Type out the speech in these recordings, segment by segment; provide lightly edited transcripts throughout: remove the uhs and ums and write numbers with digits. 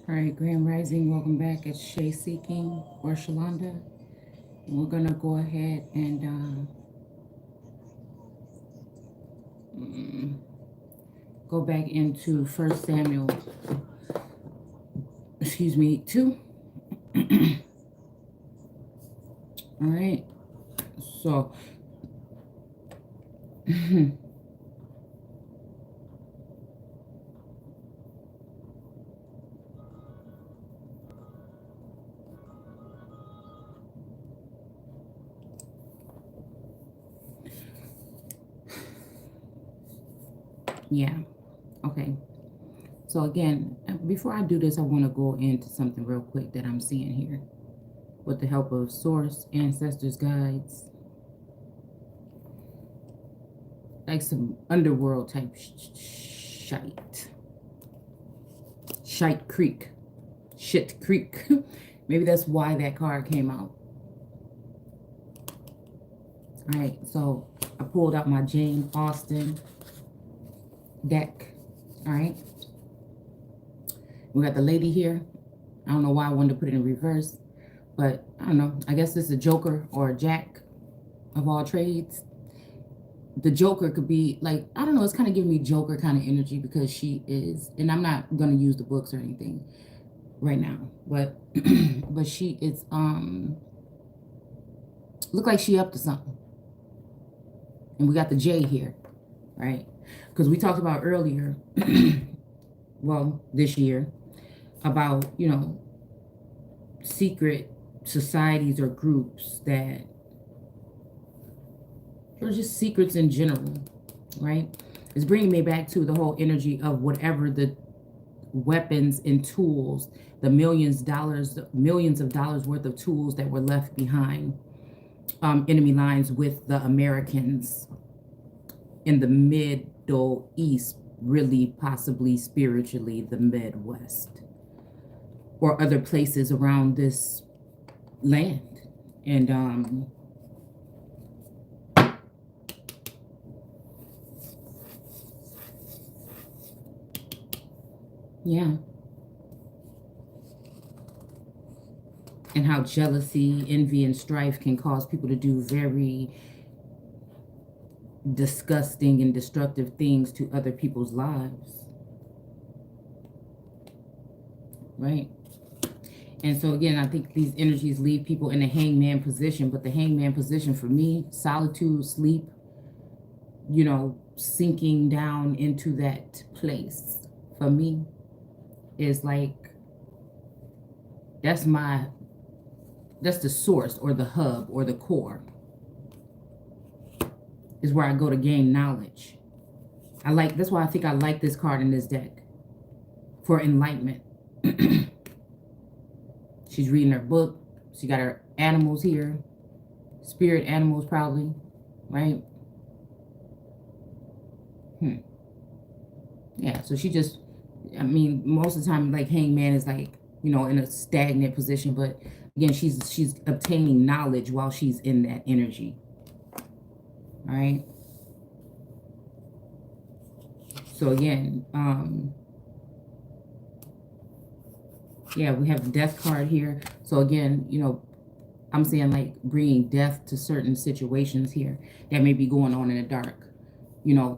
All right, Grand Rising, welcome back. It's Shay Seeking or Shalonda. And we're going to go ahead and go back into First Samuel, 2. All right, so, yeah, okay. So, again, before I do this, I want to go into something real quick that I'm seeing here. With the help of source, ancestors, guides, like some underworld type shite. Shite Creek. Shit Creek. Maybe that's why that card came out. All right, so I pulled out my Jane Austen deck. All right. We got the lady here. I don't know why I wanted to put it in reverse, but I don't know. I guess this is a joker or a jack of all trades. The joker could be like, I don't know, it's kind of giving me joker kind of energy because she is, and I'm not going to use the books or anything right now, but but she is look like she up to something. And we got the J here, right? Because we talked about earlier, well, this year, about, secret societies or groups that, or just secrets in general, right? It's bringing me back to the whole energy of whatever the weapons and tools, the millions of dollars worth of tools that were left behind, enemy lines with the Americans in the Middle East, really possibly spiritually the Midwest or other places around this land. And yeah. And how jealousy, envy, and strife can cause people to do very disgusting and destructive things to other people's lives. Right? And so again, I think these energies leave people in a hangman position, but the hangman position for me, solitude, sleep, sinking down into that place for me is like, that's the source or the hub or the core, is where I go to gain knowledge. That's why I think I like this card in this deck, for enlightenment. She's reading her book. She got her animals here. Spirit animals, probably. Right? Yeah, so she just, most of the time, like, hangman is like, in a stagnant position. But again, she's obtaining knowledge while she's in that energy. All right? So again, yeah, we have the death card here. So again, I'm saying like bringing death to certain situations here that may be going on in the dark,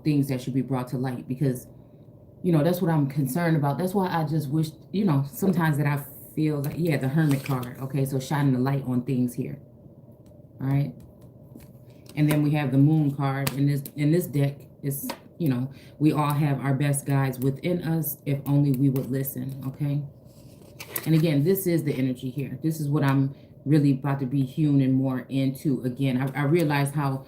things that should be brought to light, because, that's what I'm concerned about. That's why I just wish, sometimes that I feel like, yeah, the Hermit card. Okay, so shining the light on things here. All right. And then we have the Moon card. In this deck is, we all have our best guides within us if only we would listen. Okay. And again, this is the energy here. This is what I'm really about to be hewn and more into. Again, I realize how,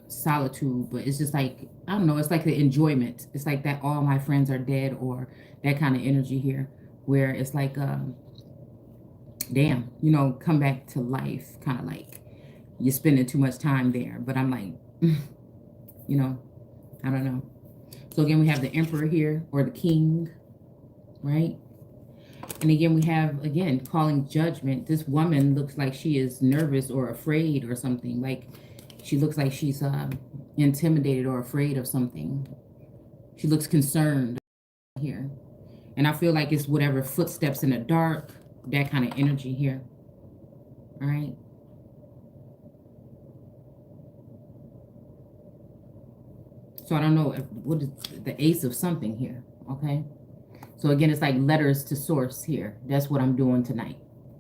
solitude, but it's just like, I don't know, it's like the enjoyment. It's like that all my friends are dead, or that kind of energy here, where it's like, damn, come back to life, kind of like you're spending too much time there. But I'm like, I don't know. So again, we have the Emperor here, or the King, right? And again, we have, again, calling judgment. This woman looks like she is nervous or afraid or something. Like, she looks like she's intimidated or afraid of something. She looks concerned here. And I feel like it's whatever footsteps in the dark, that kind of energy here. All right. So I don't know what is the ace of something here. Okay. So again, it's like letters to source here. That's what I'm doing tonight.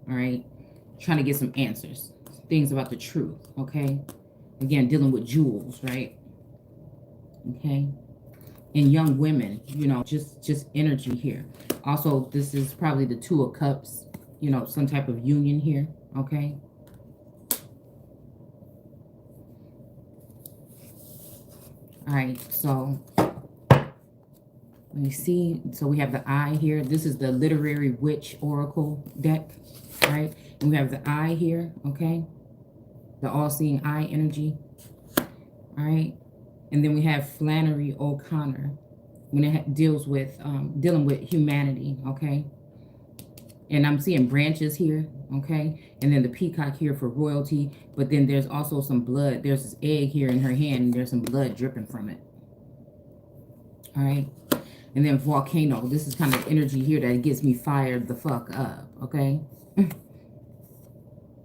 All right. Trying to get some answers, things about the truth. Okay. Again, dealing with jewels, right? Okay. And young women, you know, just energy here. Also, this is probably the Two of Cups, you know, some type of union here. Okay. All right. So let me see. So we have the eye here. This is the Literary Witch Oracle deck, right? And we have the eye here, okay? The all-seeing eye energy, all right? And then we have Flannery O'Connor when it deals with, dealing with humanity, okay? And I'm seeing branches here, okay? And then the peacock here for royalty. But then there's also some blood. There's this egg here in her hand, and there's some blood dripping from it, all right? And then volcano. This is kind of energy here that gets me fired the fuck up, okay?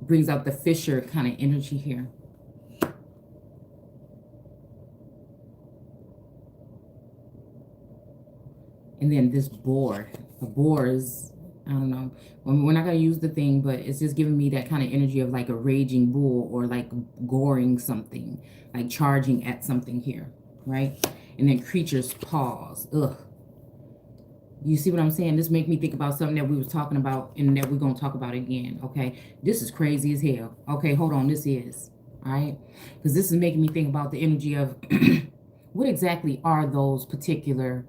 Brings out the Fisher kind of energy here. And then this boar. The boar is, I don't know. We're not going to use the thing, but it's just giving me that kind of energy of like a raging bull or like goring something. Like charging at something here, right? And then creature's paws. Ugh. You see what I'm saying? This make me think about something that we was talking about and that we're going to talk about again, okay? This is crazy as hell. Okay, hold on. This is, all right? Because this is making me think about the energy of what exactly are those particular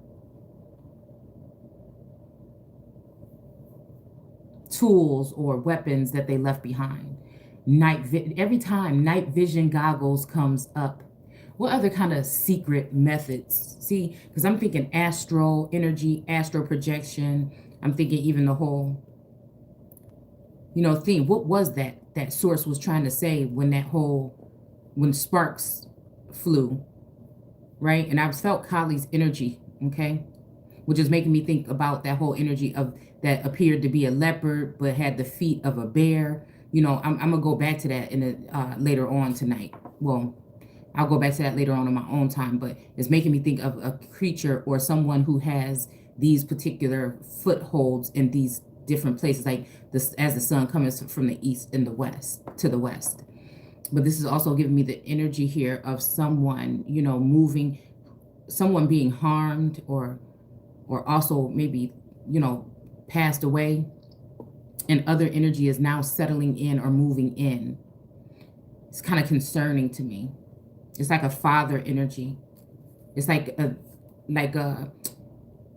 tools or weapons that they left behind. Every time night vision goggles comes up, what other kind of secret methods? See, because I'm thinking astral energy, astral projection. I'm thinking even the whole, you know, thing. What was that source was trying to say when when sparks flew, right? And I felt Kali's energy, okay? Which is making me think about that whole energy of that appeared to be a leopard but had the feet of a bear. You know, I'm gonna go back to that in later on tonight. Well, I'll go back to that later on in my own time, but it's making me think of a creature or someone who has these particular footholds in these different places, like this as the sun comes from the east and the west to the west. But this is also giving me the energy here of someone, you know, moving, someone being harmed or also maybe, you know, passed away, and other energy is now settling in or moving in. It's kind of concerning to me. It's like a father energy. It's like a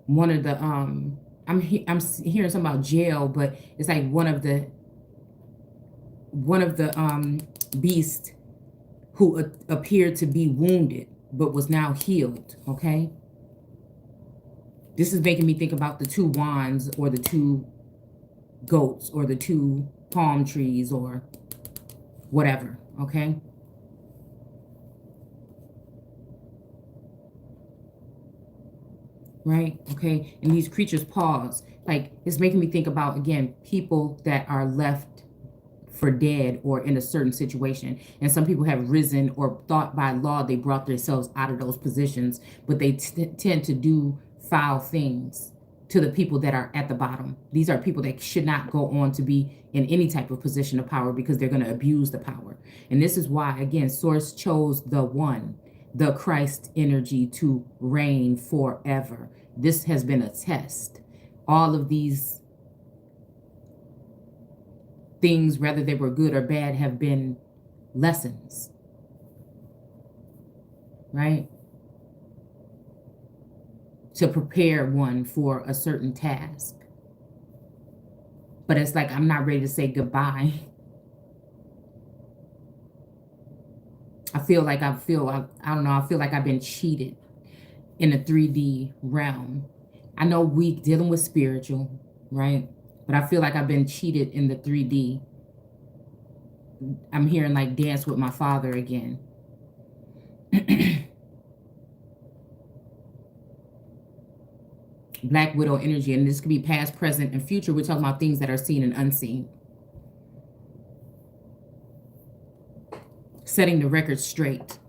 one of the I'm hearing something about jail, but it's like one of the beasts who appeared to be wounded but was now healed, okay? This is making me think about the two wands or the two goats or the two palm trees or whatever, okay? Right? Okay? And these creatures' paws, like, it's making me think about, again, people that are left for dead or in a certain situation. And some people have risen or thought by law they brought themselves out of those positions, but they tend to do foul things to the people that are at the bottom. These are people that should not go on to be in any type of position of power because they're going to abuse the power. And this is why, again, Source chose the one, the Christ energy, to reign forever. This has been a test. All of these things, whether they were good or bad, have been lessons, right? To prepare one for a certain task. But it's like, I'm not ready to say goodbye. I feel like I don't know, I feel like I've been cheated in the 3D realm. I know we dealing with spiritual, right? But I feel like I've been cheated in the 3D. I'm hearing like dance with my father again. Black widow energy, and this could be past, present, and future. We're talking about things that are seen and unseen. Setting the record straight.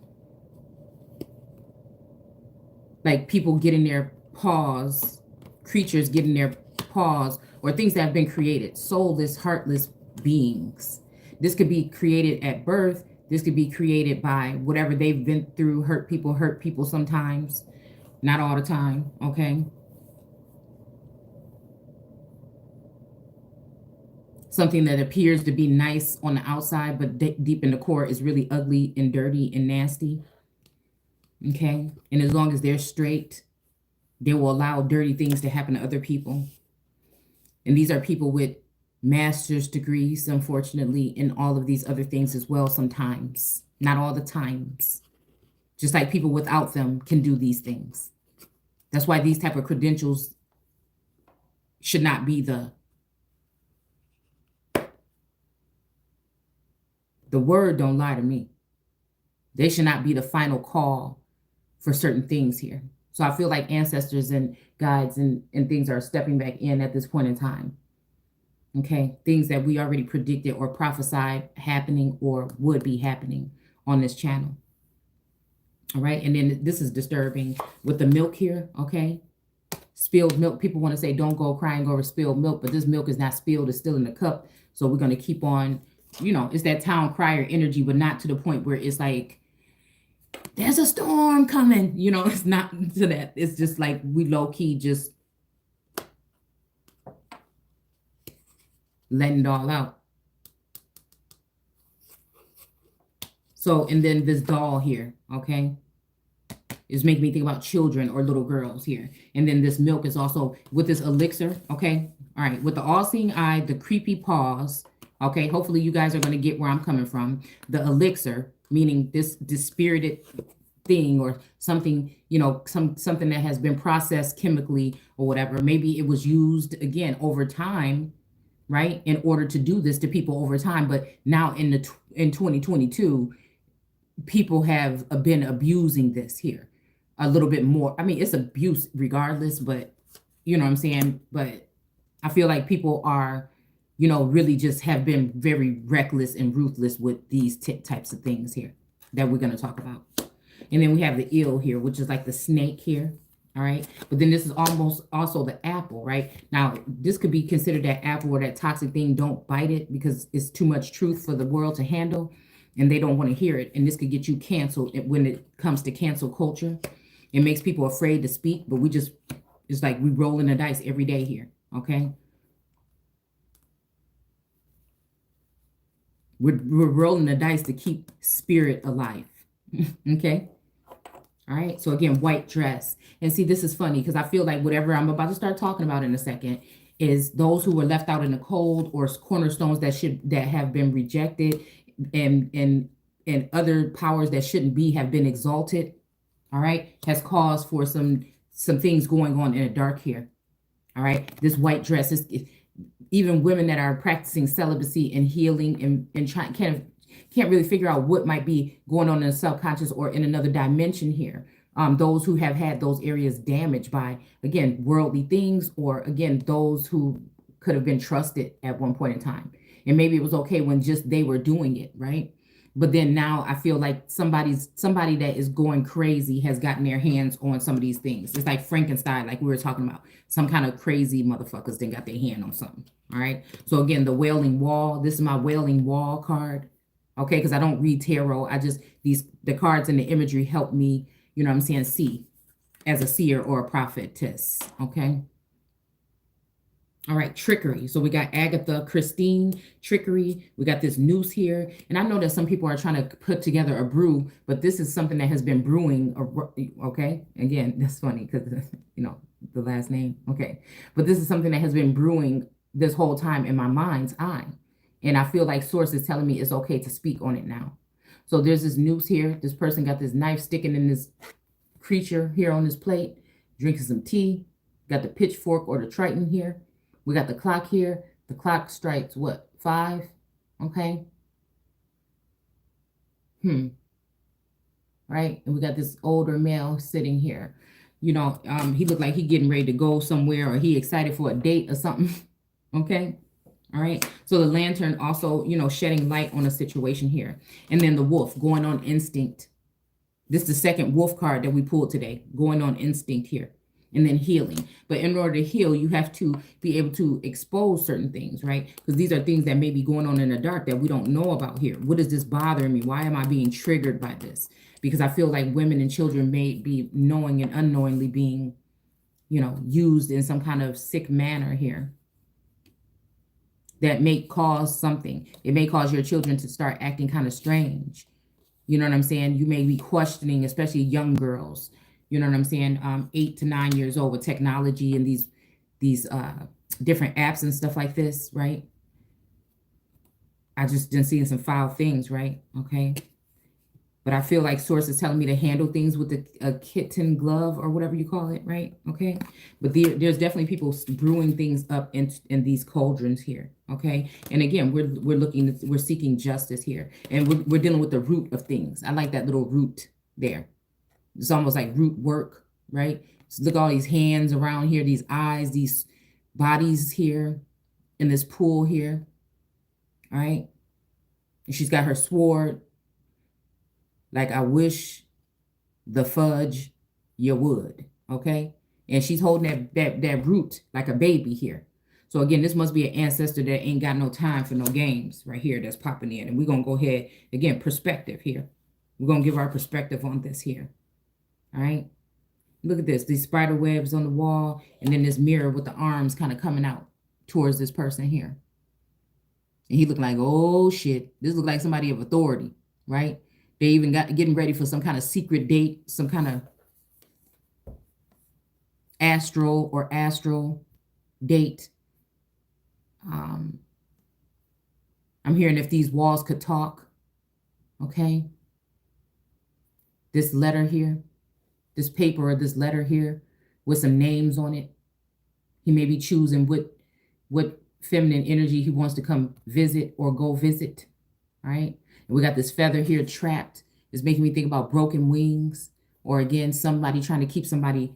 Like people getting their paws, creatures getting their paws, or things that have been created, soulless, heartless beings. This could be created at birth. This could be created by whatever they've been through. Hurt people sometimes, not all the time, okay? Something that appears to be nice on the outside, but deep in the core is really ugly and dirty and nasty, okay? And as long as they're straight, they will allow dirty things to happen to other people. And these are people with master's degrees, unfortunately, in all of these other things as well sometimes. Not all the times. Just like people without them can do these things. That's why these type of credentials should not be the word don't lie to me. They should not be the final call for certain things here. So I feel like ancestors and guides and things are stepping back in at this point in time. Okay, things that we already predicted or prophesied happening or would be happening on this channel. All right, and then this is disturbing with the milk here, okay? Spilled milk. People want to say don't go crying over spilled milk, but this milk is not spilled, it's still in the cup. So we're going to keep on, you know, it's that town crier energy, but not to the point where it's like, there's a storm coming. You know, it's not to that. It's just like we low-key just letting it all out. So, and then this doll here, okay, is making me think about children or little girls here. And then this milk is also with this elixir, okay? All right, with the all-seeing eye, the creepy paws, okay? Hopefully you guys are going to get where I'm coming from. The elixir, meaning this spirited thing or something, you know, something that has been processed chemically or whatever. Maybe it was used, again, over time, right, in order to do this to people over time. But now in 2022, people have been abusing this here a little bit more. I mean, it's abuse regardless, but you know what I'm saying? But I feel like people are, you know, really just have been very reckless and ruthless with these types of things here that we're going to talk about. And then we have the eel here, which is like the snake here. All right. But then this is almost also the apple, right? Now, this could be considered that apple or that toxic thing. Don't bite it because it's too much truth for the world to handle. And they don't want to hear it. And this could get you canceled when it comes to cancel culture. It makes people afraid to speak. But we just, it's like we rolling the dice every day here. Okay. We're rolling the dice to keep spirit alive. Okay. All right. So again, white dress. And see, this is funny because I feel like whatever I'm about to start talking about in a second is those who were left out in the cold or cornerstones that have been rejected and other powers that shouldn't be have been exalted. All right. Has caused for some things going on in the dark here. All right. This white dress is even women that are practicing celibacy and healing and trying can't really figure out what might be going on in the subconscious or in another dimension here. Those who have had those areas damaged by, again, worldly things, or again, those who could have been trusted at one point in time. And maybe it was okay when just they were doing it, right? But then now I feel like somebody that is going crazy has gotten their hands on some of these things. It's like Frankenstein, like we were talking about. Some kind of crazy motherfuckers then got their hand on something. All right. So again, the Wailing Wall. This is my Wailing Wall card. Okay, because I don't read tarot. I just the cards and the imagery help me, you know what I'm saying, see as a seer or a prophetess. Okay. All right, trickery. So we got Agatha, Christine, trickery. We got this noose here. And I know that some people are trying to put together a brew, but this is something that has been brewing. Okay. Again, that's funny because, you know, the last name. Okay. But this is something that has been brewing this whole time in my mind's eye. And I feel like source is telling me it's okay to speak on it now. So there's this noose here. This person got this knife sticking in this creature here on this plate, drinking some tea. Got the pitchfork or the triton here. We got the clock here. The clock strikes what? 5? Okay. Right? And we got this older male sitting here. He looked like he getting ready to go somewhere, or he excited for a date or something. Okay. All right. So the lantern also, shedding light on a situation here. And then the wolf going on instinct. This is the second wolf card that we pulled today, going on instinct here. And then healing. But in order to heal, you have to be able to expose certain things, right? Because these are things that may be going on in the dark that we don't know about here. What is this bothering me? Why am I being triggered by this? Because I feel like women and children may be knowing and unknowingly being, used in some kind of sick manner here. That may cause something. It may cause your children to start acting kind of strange. You know what I'm saying? You may be questioning, especially young girls. You know what I'm saying? 8 to 9 years old with technology and these different apps and stuff like this, right? I just been seeing some foul things, right? Okay. But I feel like Source is telling me to handle things with a kitten glove or whatever you call it, right? Okay. But there's definitely people brewing things up in these cauldrons here. Okay. And again, we're seeking justice here, and we're dealing with the root of things. I like that little root there. It's almost like root work, right? So look at all these hands around here, these eyes, these bodies here in this pool here. All right. And she's got her sword. Like, I wish the fudge you would, okay? And she's holding that root like a baby here. So again, this must be an ancestor that ain't got no time for no games right here that's popping in. And we're going to go ahead, again, perspective here. We're going to give our perspective on this here, all right? Look at this, these spider webs on the wall, and then this mirror with the arms kind of coming out towards this person here. And he looked like, oh, shit, this looked like somebody of authority, right? They even getting ready for some kind of secret date, some kind of astral date. I'm hearing if these walls could talk, okay? This letter here, this paper or this letter here with some names on it. He may be choosing what feminine energy he wants to come visit or go visit, all right? And we got this feather here trapped. It's making me think about broken wings, or again, somebody trying to keep somebody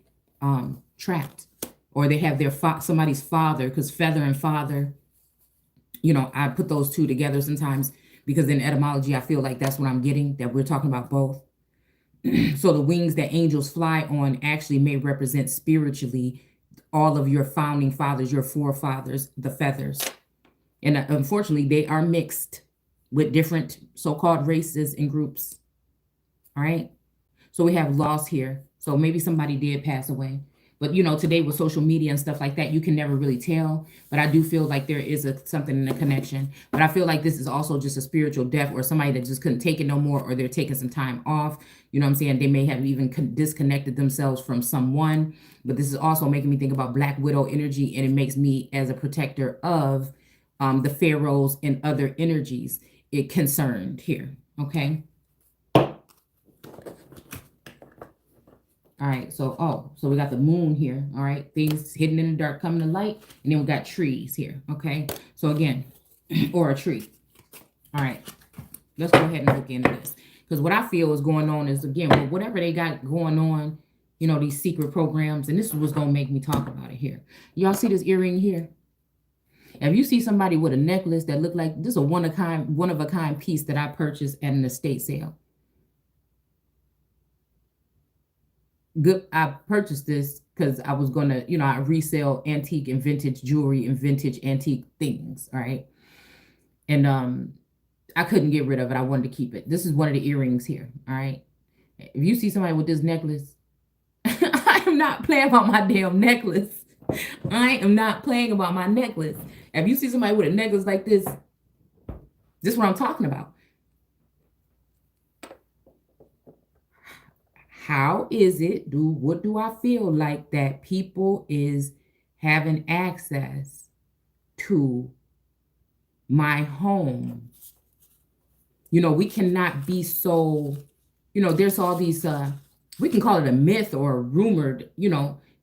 trapped, or they have their somebody's father, because feather and father, I put those two together sometimes because in etymology, I feel like that's what I'm getting, that we're talking about both. So the wings that angels fly on actually may represent spiritually all of your founding fathers, your forefathers, the feathers. And unfortunately, they are mixed with different so-called races and groups. All right. So we have loss here. So maybe somebody did pass away. But, today with social media and stuff like that, you can never really tell. But I do feel like there is something in the connection. But I feel like this is also just a spiritual death, or somebody that just couldn't take it no more, or they're taking some time off. You know what I'm saying? They may have even disconnected themselves from someone. But this is also making me think about Black Widow energy. And it makes me, as a protector of the pharaohs and other energies, it concerned here. Okay. All right, so we got the moon here. All right, things hidden in the dark coming to light, and then we got trees here. Okay, so again, or a tree. All right, let's go ahead and look into this, because what I feel is going on is, again, well, whatever they got going on, these secret programs, and this is what's gonna make me talk about it here. Y'all see this earring here? If you see somebody with a necklace that look like this, is a one of a kind piece that I purchased at an estate sale. I purchased this because I was gonna, I resell antique and vintage jewelry and vintage antique things, all right? And I couldn't get rid of it. I wanted to keep it. This is one of the earrings here, all right? If you see somebody with this necklace, I am not playing about my damn necklace. I am not playing about my necklace. If you see somebody with a necklace like this is what I'm talking about. How is it, what do I feel like that people is having access to my home? We cannot be so, there's all these, we can call it a myth or rumored,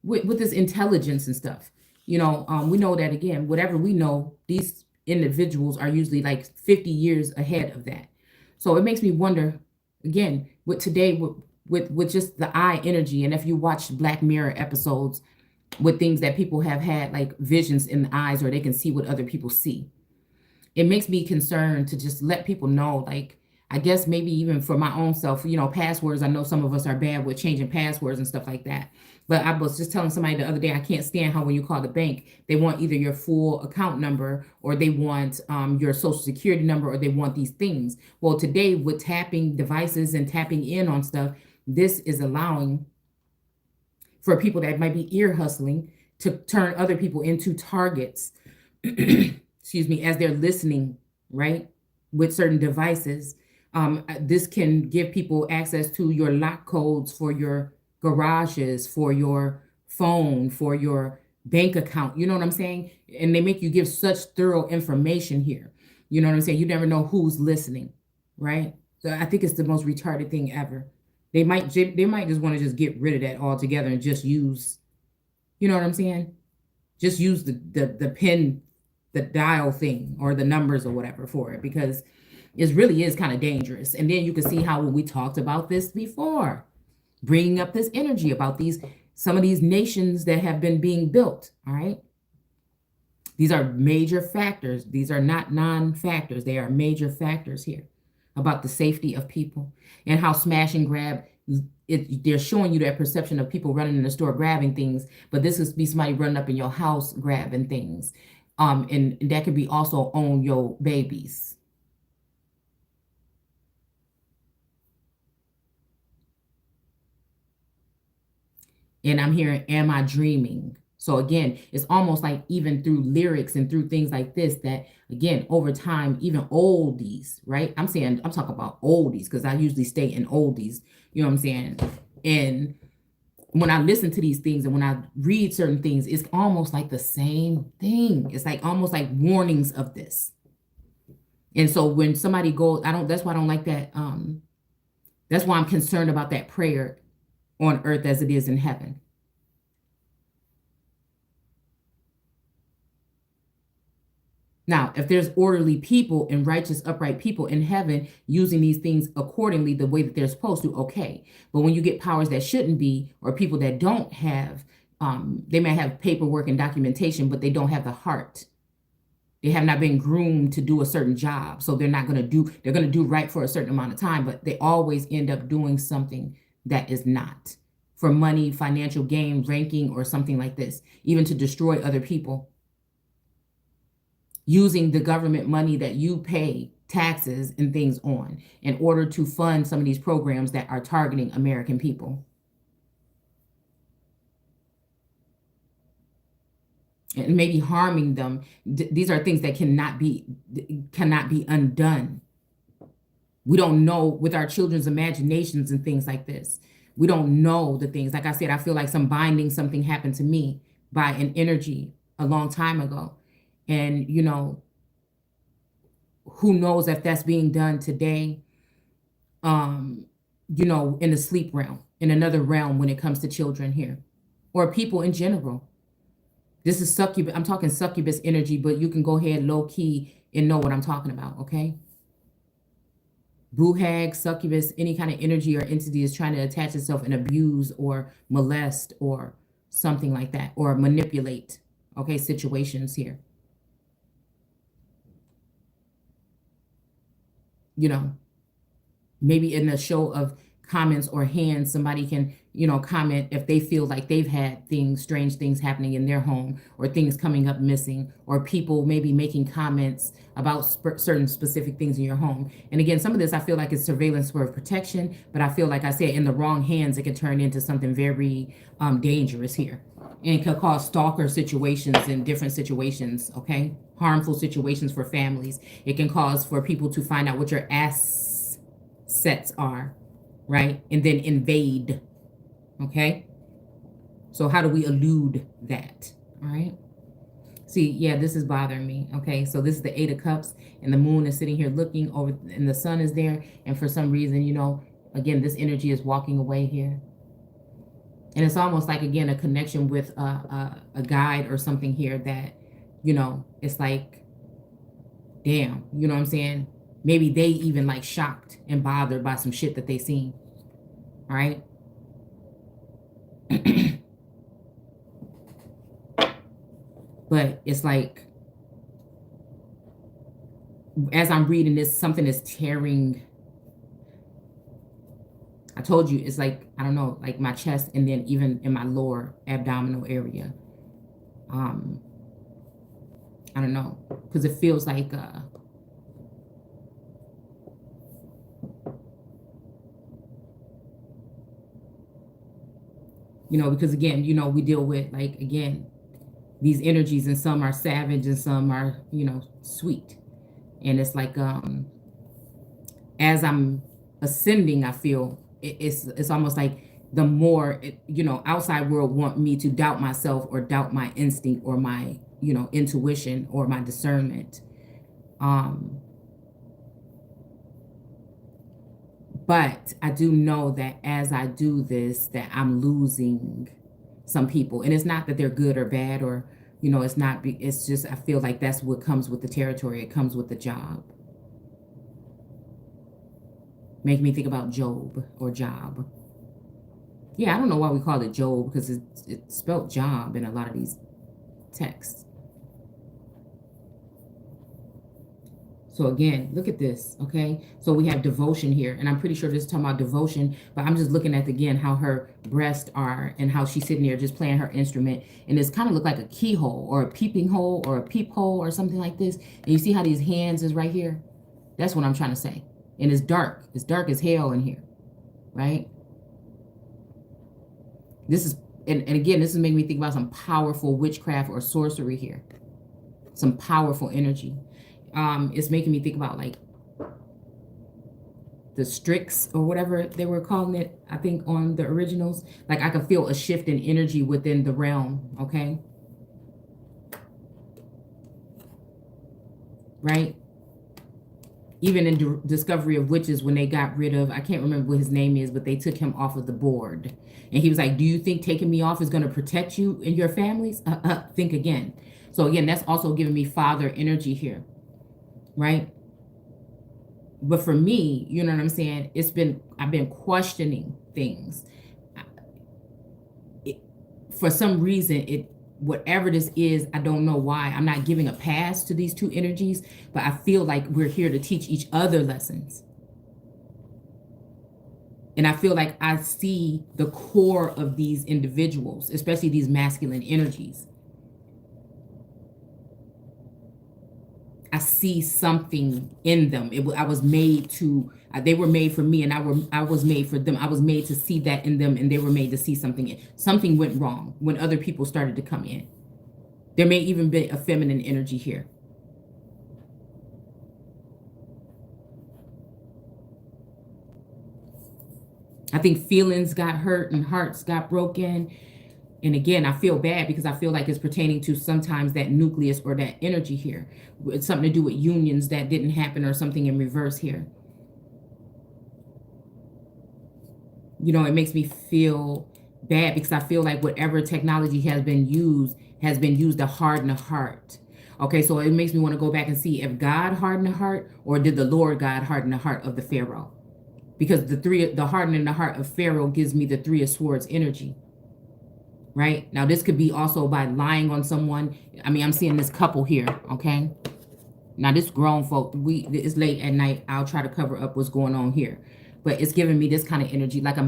with this intelligence and stuff. We know that, again, whatever we know, these individuals are usually like 50 years ahead of that. So it makes me wonder, again, with today, with just the eye energy. And if you watch Black Mirror episodes with things that people have had like visions in the eyes, or they can see what other people see, it makes me concerned to just let people know, like, I guess maybe even for my own self, passwords. I know some of us are bad with changing passwords and stuff like that. But I was just telling somebody the other day, I can't stand how when you call the bank, they want either your full account number, or they want your social security number, or they want these things. Well, today with tapping devices and tapping in on stuff, this is allowing for people that might be ear hustling to turn other people into targets, excuse me, as they're listening, right, with certain devices. This can give people access to your lock codes for your garages, for your phone, for your bank account. You know what I'm saying? And they make you give such thorough information here. You know what I'm saying? You never know who's listening, right? So I think it's the most retarded thing ever. They might just want to just get rid of that altogether and just use, you know what I'm saying? Just use the pin, the dial thing, or the numbers or whatever for it, because it really is kind of dangerous. And then you can see how when we talked about this before, bringing up this energy about some of these nations that have been being built. All right. These are major factors. These are not non-factors. They are major factors here about the safety of people, and how smash and grab, they're showing you that perception of people running in the store grabbing things, but this could be somebody running up in your house grabbing things. And that could be also on your babies. And I'm hearing, am I dreaming? So again, it's almost like even through lyrics and through things like this, that again, over time, even oldies, right? I'm talking about oldies, because I usually stay in oldies, you know what I'm saying? And when I listen to these things and when I read certain things, it's almost like the same thing. It's like almost like warnings of this. And so when somebody goes, that's why I don't like that. That's why I'm concerned about that prayer on earth as it is in heaven. Now, if there's orderly people and righteous, upright people in heaven using these things accordingly, the way that they're supposed to, okay. But when you get powers that shouldn't be, or people that don't have, they may have paperwork and documentation, but they don't have the heart. They have not been groomed to do a certain job. So they're going to do right for a certain amount of time, but they always end up doing something that is not for money, financial gain, ranking, or something like this, even to destroy other people, using the government money that you pay taxes and things on in order to fund some of these programs that are targeting American people. And maybe harming them. These are things that cannot be undone. We don't know, with our children's imaginations and things like this. We don't know the things. Like I said, I feel like something happened to me by an energy a long time ago. And, who knows if that's being done today, in the sleep realm, in another realm when it comes to children here, or people in general. This is succubus. I'm talking succubus energy, but you can go ahead low key and know what I'm talking about, okay? Boo hag, succubus, any kind of energy or entity is trying to attach itself and abuse or molest or something like that, or manipulate, okay, situations here. Maybe in a show of comments or hands, somebody can, comment if they feel like they've had strange things happening in their home, or things coming up missing, or people maybe making comments about certain specific things in your home. And again, some of this I feel like is surveillance for protection, but I feel like I said, in the wrong hands, it can turn into something very dangerous here. And it could cause stalker situations in different situations, okay? Harmful situations for families. It can cause for people to find out what your assets are, right? And then invade, okay? So how do we elude that, all right? See, yeah, this is bothering me, okay? So this is the 8 of Cups, and the moon is sitting here looking over, and the sun is there, and for some reason, again, this energy is walking away here. And it's almost like, again, a connection with a guide or something here that, it's like, damn, you know what I'm saying? Maybe they even like shocked and bothered by some shit that they seen. All right. But it's like, as I'm reading this, something is tearing. I told you, it's like, I don't know, like my chest, and then even in my lower abdominal area. I don't know, because it feels like, you know, because again, you know, we deal with, like, again, these energies, and some are savage and some are, you know, sweet. And it's like, as I'm ascending, I feel it's almost like the more you know, outside world want me to doubt myself or doubt my instinct or my, you know, intuition or my discernment. But I do know that as I do this, that I'm losing some people, and it's not that they're good or bad, or, you know, it's not. It's just, I feel like that's what comes with the territory. It comes with the job. Make me think about Job or Job. Yeah, I don't know why we call it Job, because it's spelled job in a lot of these texts. So again, look at this, okay? So we have devotion here, and I'm pretty sure this is talking about devotion, but I'm just looking at, again, how her breasts are and how she's sitting there just playing her instrument, and it's kind of look like a keyhole or a peeping hole or a peephole or something like this. And you see how these hands is right here? That's what I'm trying to say. And it's dark. It's dark as hell in here, right? This is, and again, this is making me think about some powerful witchcraft or sorcery here. Some powerful energy. It's making me think about, like, the Strix or whatever they were calling it, I think, on the originals. Like, I can feel a shift in energy within the realm, okay? Right? Even in Discovery of Witches, when they got rid of, I can't remember what his name is, but they took him off of the board. And he was like, do you think taking me off is going to protect you and your families? Think again. So again, that's also giving me father energy here, right? But for me, you know what I'm saying? I've been questioning things. For some reason, whatever this is, I don't know why. I'm not giving a pass to these two energies, but I feel like we're here to teach each other lessons. And I feel like I see the core of these individuals, especially these masculine energies. I see something in them. I was made to, they were made for me, and I was made for them. I was made to see that in them, and they were made to see something. Something went wrong when other people started to come in. There may even be a feminine energy here. I think feelings got hurt and hearts got broken. And again, I feel bad because I feel like it's pertaining to sometimes that nucleus or that energy here. It's something to do with unions that didn't happen, or something in reverse here. You know, it makes me feel bad because I feel like whatever technology has been used to harden a heart. Okay, so it makes me want to go back and see if God hardened the heart, or did the Lord God harden the heart of the Pharaoh? Because the hardening the heart of Pharaoh gives me the Three of Swords energy. Right? Now, this could be also by lying on someone. I mean, I'm seeing this couple here, okay? Now, this grown folk, it's late at night. I'll try to cover up what's going on here. But it's giving me this kind of energy, like a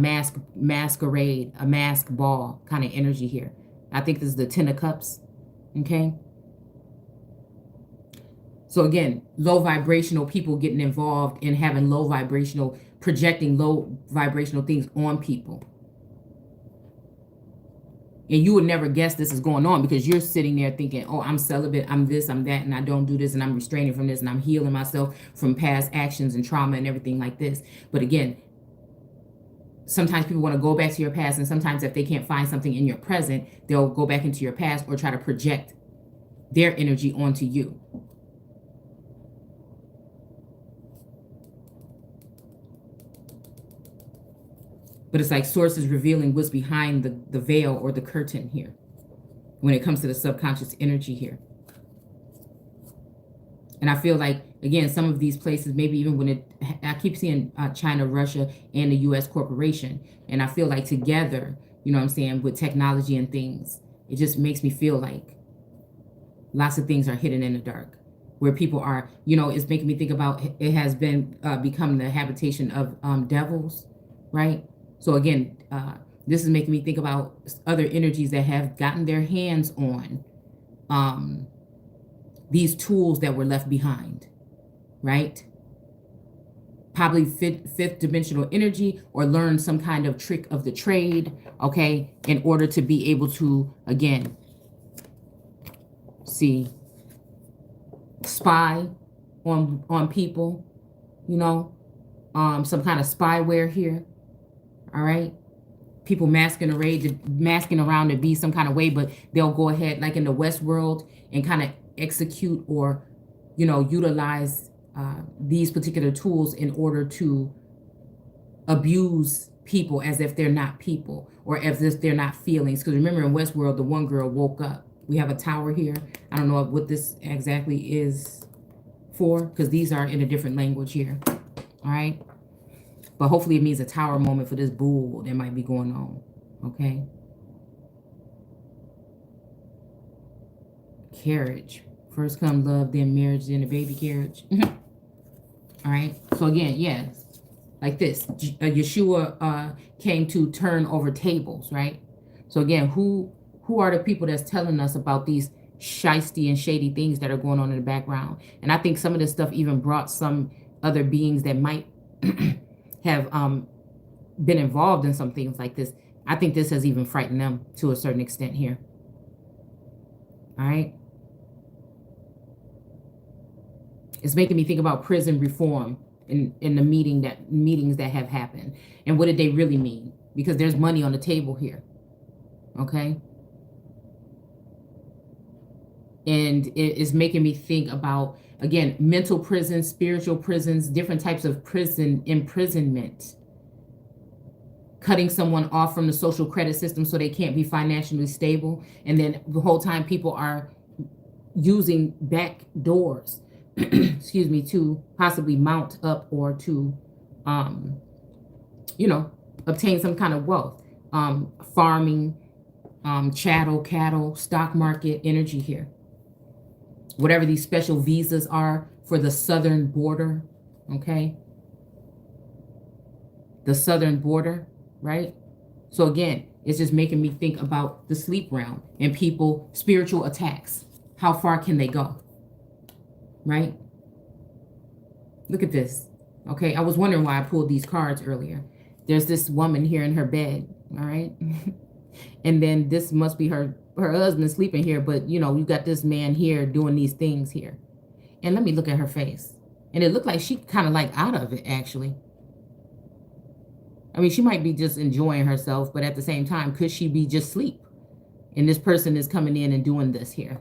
masquerade, a mask ball kind of energy here. I think this is the Ten of Cups, okay? So again, low vibrational people getting involved in having projecting low vibrational things on people. And you would never guess this is going on, because you're sitting there thinking, oh, I'm celibate, I'm this, I'm that, and I don't do this, and I'm restraining from this, and I'm healing myself from past actions and trauma and everything like this. But again, sometimes people want to go back to your past, and sometimes if they can't find something in your present, they'll go back into your past or try to project their energy onto you. But it's like sources revealing what's behind the veil or the curtain here when it comes to the subconscious energy here. And I feel like, again, some of these places, maybe even when I keep seeing China, Russia, and the U.S. corporation. And I feel like together, you know what I'm saying, with technology and things, it just makes me feel like lots of things are hidden in the dark, where people are, you know, it's making me think about, it has been become the habitation of devils, right? So again, this is making me think about other energies that have gotten their hands on these tools that were left behind, right? Probably fifth dimensional energy, or learn some kind of trick of the trade, okay, in order to be able to, again, see, spy on people, you know, some kind of spyware here, all right? People masking around to be some kind of way, but they'll go ahead, like in the West world, and kind of execute or, you know, utilize these particular tools in order to abuse people as if they're not people, or as if they're not feelings. Because remember, in Westworld, the one girl woke up. We have a tower here. I don't know what this exactly is for, because these are in a different language here. All right. But hopefully it means a tower moment for this bull that might be going on. Okay. Carriage. First come love, then marriage, then the baby carriage. All right. So again, yes, like this. Yeshua came to turn over tables, right? So again, who are the people that's telling us about these shisty and shady things that are going on in the background? And I think some of this stuff even brought some other beings that might have been involved in some things like this. I think this has even frightened them to a certain extent here. All right. It's making me think about prison reform in the meetings that have happened. And what did they really mean? Because there's money on the table here. Okay. And it is making me think about, again, mental prisons, spiritual prisons, different types of imprisonment. Cutting someone off from the social credit system so they can't be financially stable. And then the whole time people are using back doors, excuse me, to possibly mount up or to, you know, obtain some kind of wealth. Farming, chattel, cattle, stock market energy here. Whatever these special visas are for the southern border, okay? The southern border, right? So again, it's just making me think about the sleep realm and people, spiritual attacks. How far can they go? Right? Look at this. Okay, I was wondering why I pulled these cards earlier. There's this woman here in her bed, all right? And then this must be her husband sleeping here, but you know, you got this man here doing these things here. And let me look at her face. And it looked like she kind of like out of it, actually. I mean, she might be just enjoying herself, but at the same time, could she be just asleep? And this person is coming in and doing this here.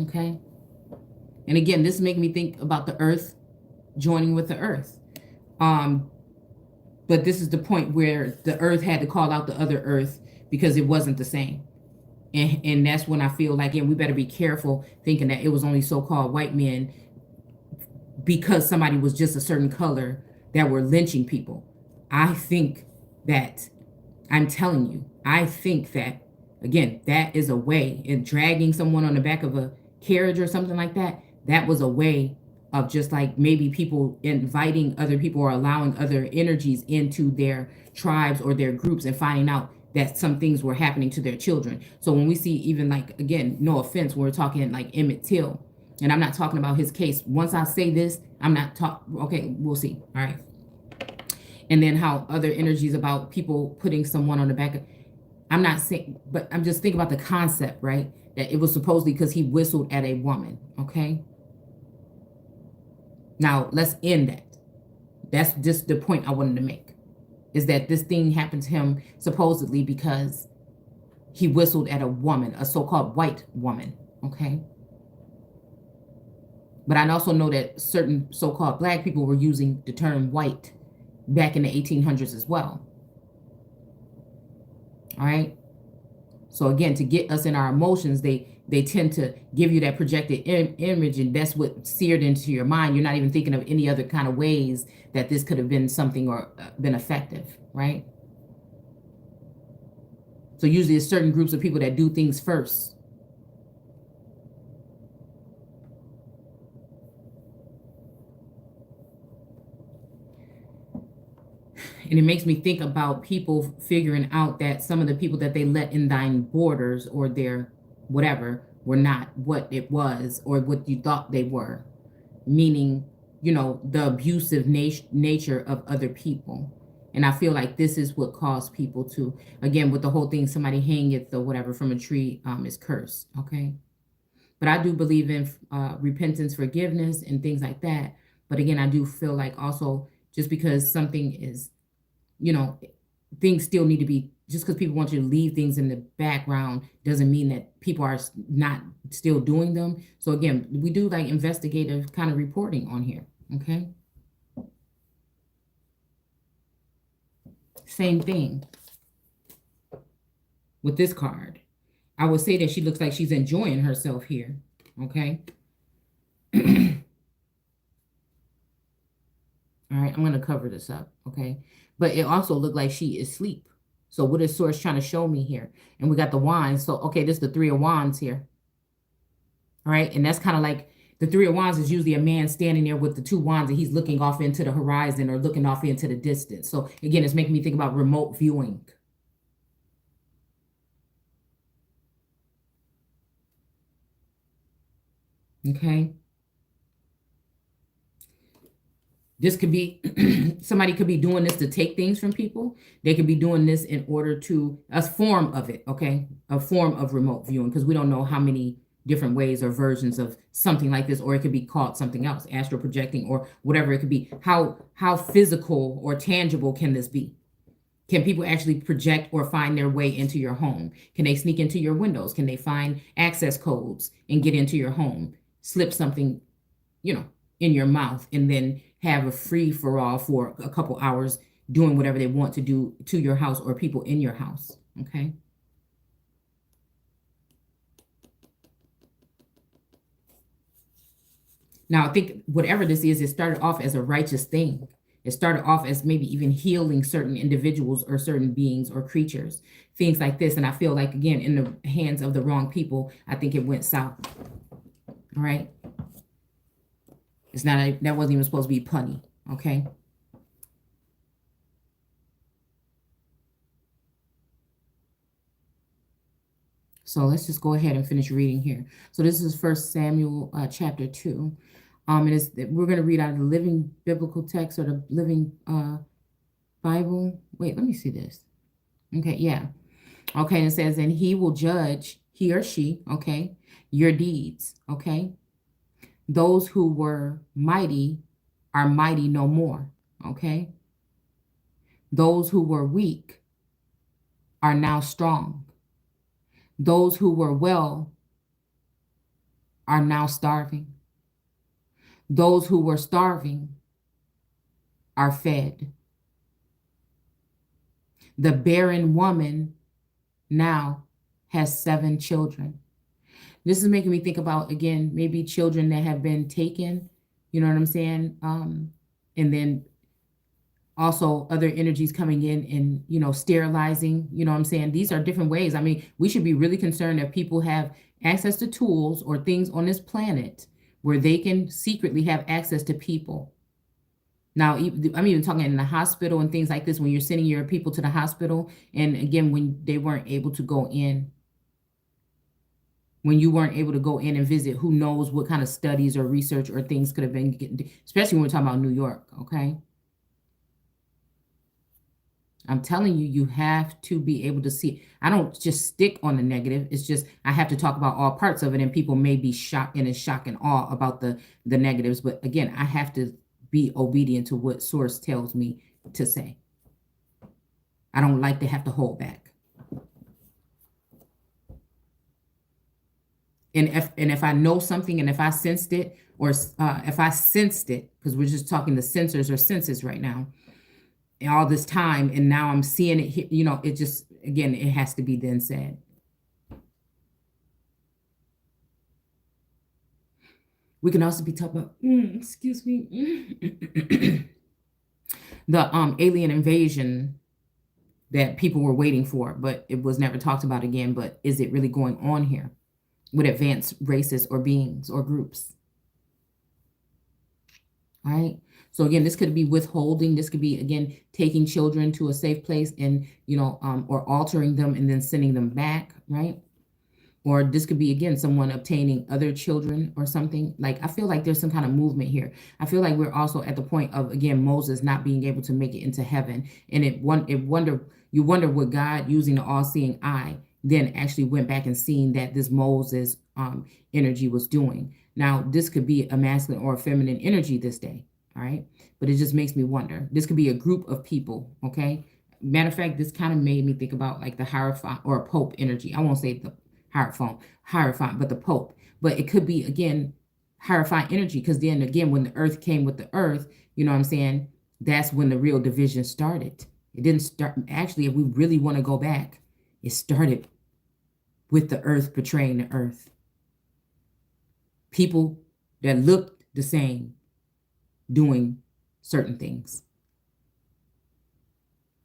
Okay. And again, this is making me think about the earth joining with the earth. But this is the point where the earth had to call out the other earth because it wasn't the same. And that's when I feel like, and we better be careful thinking that it was only so-called white men because somebody was just a certain color that were lynching people. I think that, I'm telling you, I think that, again, that is a way, in dragging someone on the back of a carriage or something like that, that was a way of just like maybe people inviting other people or allowing other energies into their tribes or their groups and finding out that some things were happening to their children. So when we see even like, again, no offense, when we're talking like Emmett Till, and I'm not talking about his case. Once I say this, I'm not talking, okay, we'll see. All right. And then how other energies about people putting someone on the back of, I'm not saying, but I'm just thinking about the concept, right? That it was supposedly because he whistled at a woman, okay? Now, let's end that. That's just the point I wanted to make, is that this thing happened to him supposedly because he whistled at a woman, a so-called white woman, okay? But I also know that certain so-called black people were using the term white back in the 1800s as well. All right. So again, to get us in our emotions, they they tend to give you that projected image, and that's what seared into your mind. You're not even thinking of any other kind of ways that this could have been something or been effective, right? So usually it's certain groups of people that do things first. And it makes me think about people figuring out that some of the people that they let in thine borders, or their whatever, were not what it was or what you thought they were. Meaning, the abusive nature of other people. And I feel like this is what caused people to, again, with the whole thing, somebody hangeth or whatever from a tree is cursed. Okay. But I do believe in repentance, forgiveness, and things like that. But again, I do feel like also, just because something is, things still need to be, just because people want you to leave things in the background doesn't mean that people are not still doing them. So again, we do like investigative kind of reporting on here. Okay. Same thing with this card. I would say that she looks like she's enjoying herself here. Okay. All right, I'm going to cover this up, okay? But it also looked like she is asleep. So what is Source trying to show me here? And we got the wands. So, okay, this is the Three of Wands here. All right, and that's kind of like the Three of Wands is usually a man standing there with the two wands, and he's looking off into the horizon or looking off into the distance. So again, it's making me think about remote viewing. Okay. This could be, somebody could be doing this to take things from people. They could be doing this in order to, a form of it, okay? A form of remote viewing, because we don't know how many different ways or versions of something like this, or it could be called something else, astral projecting or whatever it could be. How physical or tangible can this be? Can people actually project or find their way into your home? Can they sneak into your windows? Can they find access codes and get into your home? Slip something, in your mouth, and then have a free for all for a couple hours doing whatever they want to do to your house or people in your house. Okay. Now, I think whatever this is, it started off as a righteous thing. It started off as maybe even healing certain individuals or certain beings or creatures, things like this. And I feel like, again, in the hands of the wrong people, I think it went south. All right. It's not, that wasn't even supposed to be punny. Okay. So let's just go ahead and finish reading here. So this is 1 Samuel chapter 2. And we're going to read out of the Living Biblical Text, or the Living Bible. Wait, let me see this. Okay, yeah. Okay, and it says, and he will judge, he or she, okay, your deeds, okay? Those who were mighty are mighty no more, okay? Those who were weak are now strong. Those who were well are now starving. Those who were starving are fed. The barren woman now has 7 children. This is making me think about, again, maybe children that have been taken, you know what I'm saying? And then also other energies coming in and, sterilizing, you know what I'm saying? These are different ways. I mean, we should be really concerned that people have access to tools or things on this planet where they can secretly have access to people. Now, I'm even talking in the hospital and things like this, when you're sending your people to the hospital. And again, when they weren't able to go in, when you weren't able to go in and visit, who knows what kind of studies or research or things could have been, especially when we're talking about New York, okay? I'm telling you, you have to be able to see. I don't just stick on the negative. It's just, I have to talk about all parts of it, and people may be shocked and in shock and awe about the negatives. But again, I have to be obedient to what Source tells me to say. I don't like to have to hold back. And if I know something, and if I sensed it, or if I sensed it, because we're just talking the sensors or senses right now, all this time, and now I'm seeing it here, it just, again, it has to be then said. We can also be talking about, excuse me, the alien invasion that people were waiting for, but it was never talked about again. But is it really going on here with advanced races or beings or groups? All right. So again, this could be withholding. This could be, again, taking children to a safe place and, or altering them and then sending them back, right? Or this could be, again, someone obtaining other children or something. Like, I feel like there's some kind of movement here. I feel like we're also at the point of, again, Moses not being able to make it into heaven. And you wonder what God, using the all-seeing eye, then actually went back and seen that this Moses energy was doing. Now, this could be a masculine or a feminine energy this day, all right? But it just makes me wonder. This could be a group of people, okay? Matter of fact, this kind of made me think about like the Hierophant or Pope energy. I won't say the Hierophant, but the Pope. But it could be, again, Hierophant energy, because then, again, when the earth came with the earth, you know what I'm saying? That's when the real division started. It didn't start, actually, if we really want to go back, it started with the earth betraying the earth. People that looked the same doing certain things.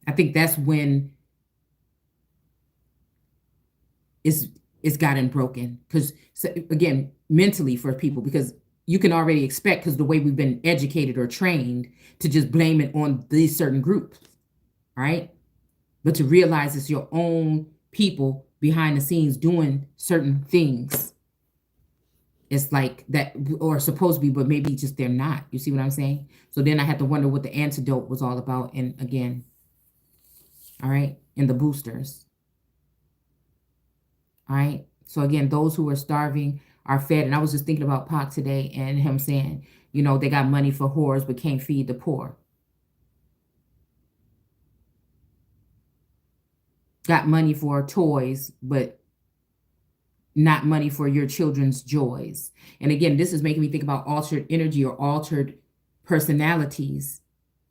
I think that's when it's gotten broken. Because, again, mentally for people, because you can already expect, because the way we've been educated or trained, to just blame it on these certain groups, right? But to realize it's your own people behind the scenes doing certain things. It's like that, or supposed to be, but maybe just they're not. You see what I'm saying? So then I have to wonder what the antidote was all about. And again, all right, and the boosters. All right. So again, those who are starving are fed. And I was just thinking about Pac today and him saying, they got money for whores, but can't feed the poor. Got money for toys, but not money for your children's joys. And again, this is making me think about altered energy or altered personalities,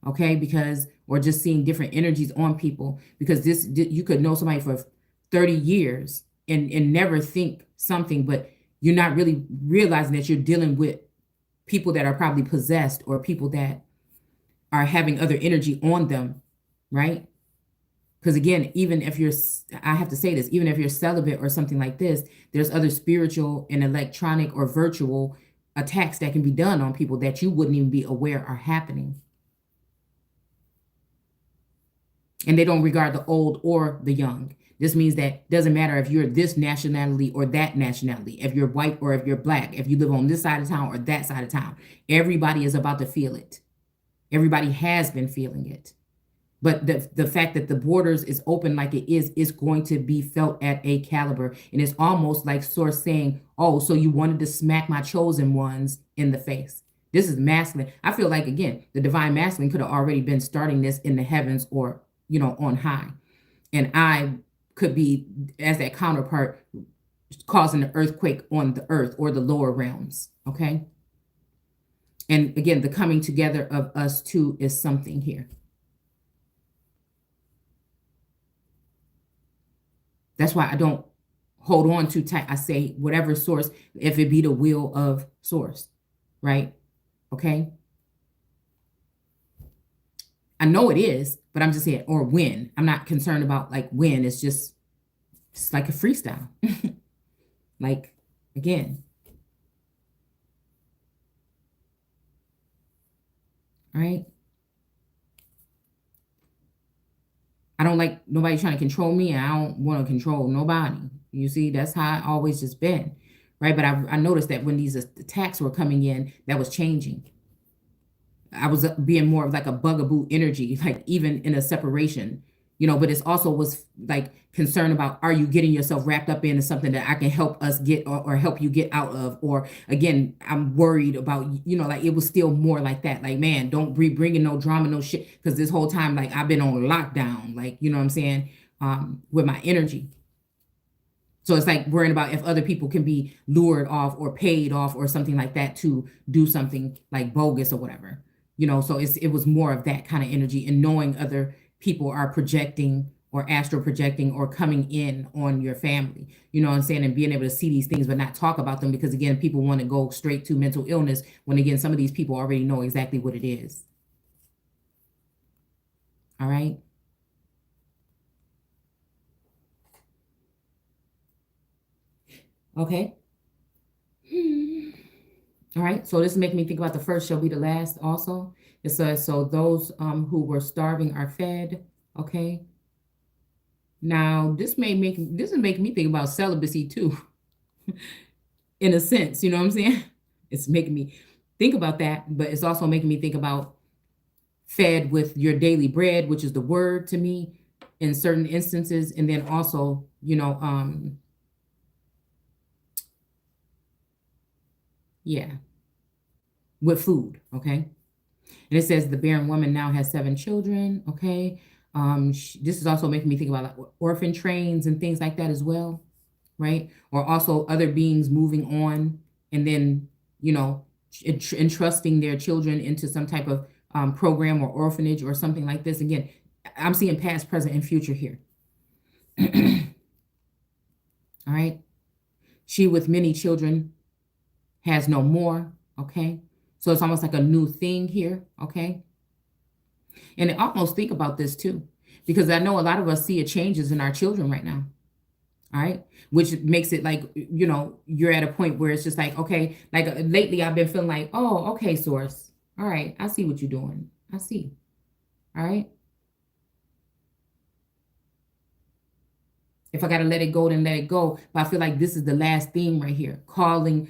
okay? Because, or just seeing different energies on people, because you could know somebody for 30 years and never think something, but you're not really realizing that you're dealing with people that are probably possessed or people that are having other energy on them, right? Because again, I have to say this, even if you're celibate or something like this, there's other spiritual and electronic or virtual attacks that can be done on people that you wouldn't even be aware are happening. And they don't regard the old or the young. This means that it doesn't matter if you're this nationality or that nationality, if you're white or if you're black, if you live on this side of town or that side of town, everybody is about to feel it. Everybody has been feeling it. But the fact that the borders is open like it is going to be felt at a caliber. And it's almost like Source saying, oh, so you wanted to smack my chosen ones in the face. This is masculine. I feel like, again, the divine masculine could have already been starting this in the heavens or, on high. And I could be, as that counterpart, causing an earthquake on the earth or the lower realms, okay? And again, the coming together of us two is something here. That's why I don't hold on too tight. I say whatever source, if it be the will of source, right? Okay. I know it is, but I'm just saying, or when. I'm not concerned about like when. It's like a freestyle. Like, again. All right. I don't like nobody trying to control me, and I don't want to control nobody. You see, that's how I always just been, right? But I noticed that when these attacks were coming in, that was changing. I was being more of like a bugaboo energy, like even in a separation, but it's also was like concerned about, are you getting yourself wrapped up into something that I can help us get or help you get out of? Or again, I'm worried about, like it was still more like that. Like, man, don't be bringing no drama, no shit. Because this whole time, like I've been on lockdown, like, you know what I'm saying? With my energy. So it's like worrying about if other people can be lured off or paid off or something like that to do something like bogus or whatever. So it was more of that kind of energy, and knowing other people are projecting or astral projecting or coming in on your family, you know what I'm saying, and being able to see these things but not talk about them, because again, people want to go straight to mental illness when again, some of these people already know exactly what it is. All right. Okay. All right. So this is making me think about the first shall be the last also. It says, so those who were starving are fed. Okay. Now this is making me think about celibacy too, in a sense, you know what I'm saying? It's making me think about that, but it's also making me think about fed with your daily bread, which is the word to me in certain instances. And then also, yeah, with food. Okay. And it says the barren woman now has 7 children. Okay. This is also making me think about like orphan trains and things like that as well. Right. Or also other beings moving on and then, entrusting their children into some type of program or orphanage or something like this. Again, I'm seeing past, present, and future here. All right. She with many children has no more. Okay. So it's almost like a new thing here. Okay. And I almost think about this too, because I know a lot of us see a changes in our children right now. All right. Which makes it like, you're at a point where it's just like, okay, like lately I've been feeling like, oh, okay, source. All right. I see what you're doing. I see. All right. If I got to let it go, then let it go. But I feel like this is the last thing right here, causing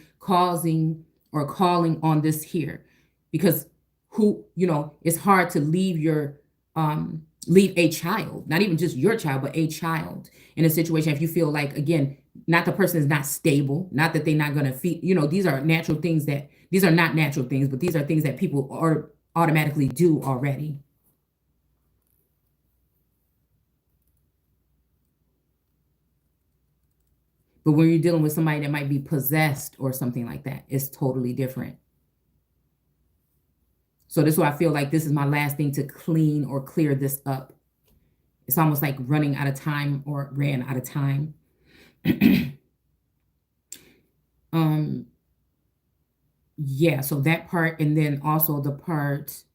or calling on this here, because it's hard to leave a child, not even just your child, but a child in a situation. If you feel like, again, not the person is not stable, not that they're not going to feed, these are natural things these are not natural things, but these are things that people are automatically do already. But when you're dealing with somebody that might be possessed or something like that, it's totally different. So this is why I feel like this is my last thing to clean or clear this up. It's almost like running out of time or ran out of time. Yeah, so that part, and then also the part,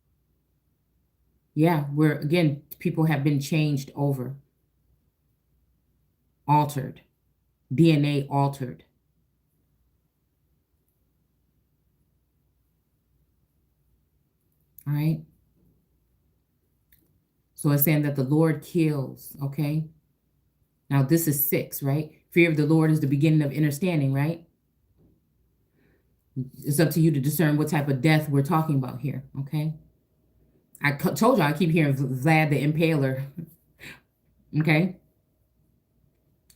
yeah, where again, people have been changed over, altered, DNA altered. All right. So it's saying that the Lord kills, okay? Now this is 6, right? Fear of the Lord is the beginning of understanding, right? It's up to you to discern what type of death we're talking about here, okay? I told you I keep hearing Vlad the Impaler, okay?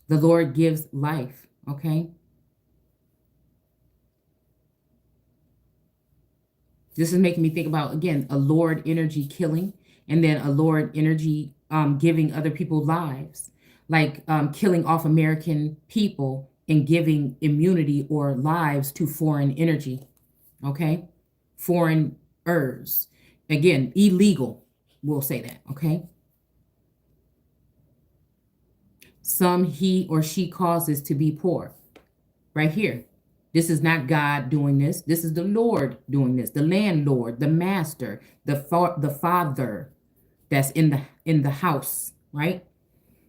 The Lord gives life, okay? This is making me think about, again, a Lord energy killing, and then a Lord energy giving other people lives, like killing off American people and giving immunity or lives to foreign energy, okay? Foreigners. Again, illegal, we'll say that, okay? Some he or she causes to be poor. Right here. This is not God doing this. This is the Lord doing this. The landlord, the master, the father that's in the house, right?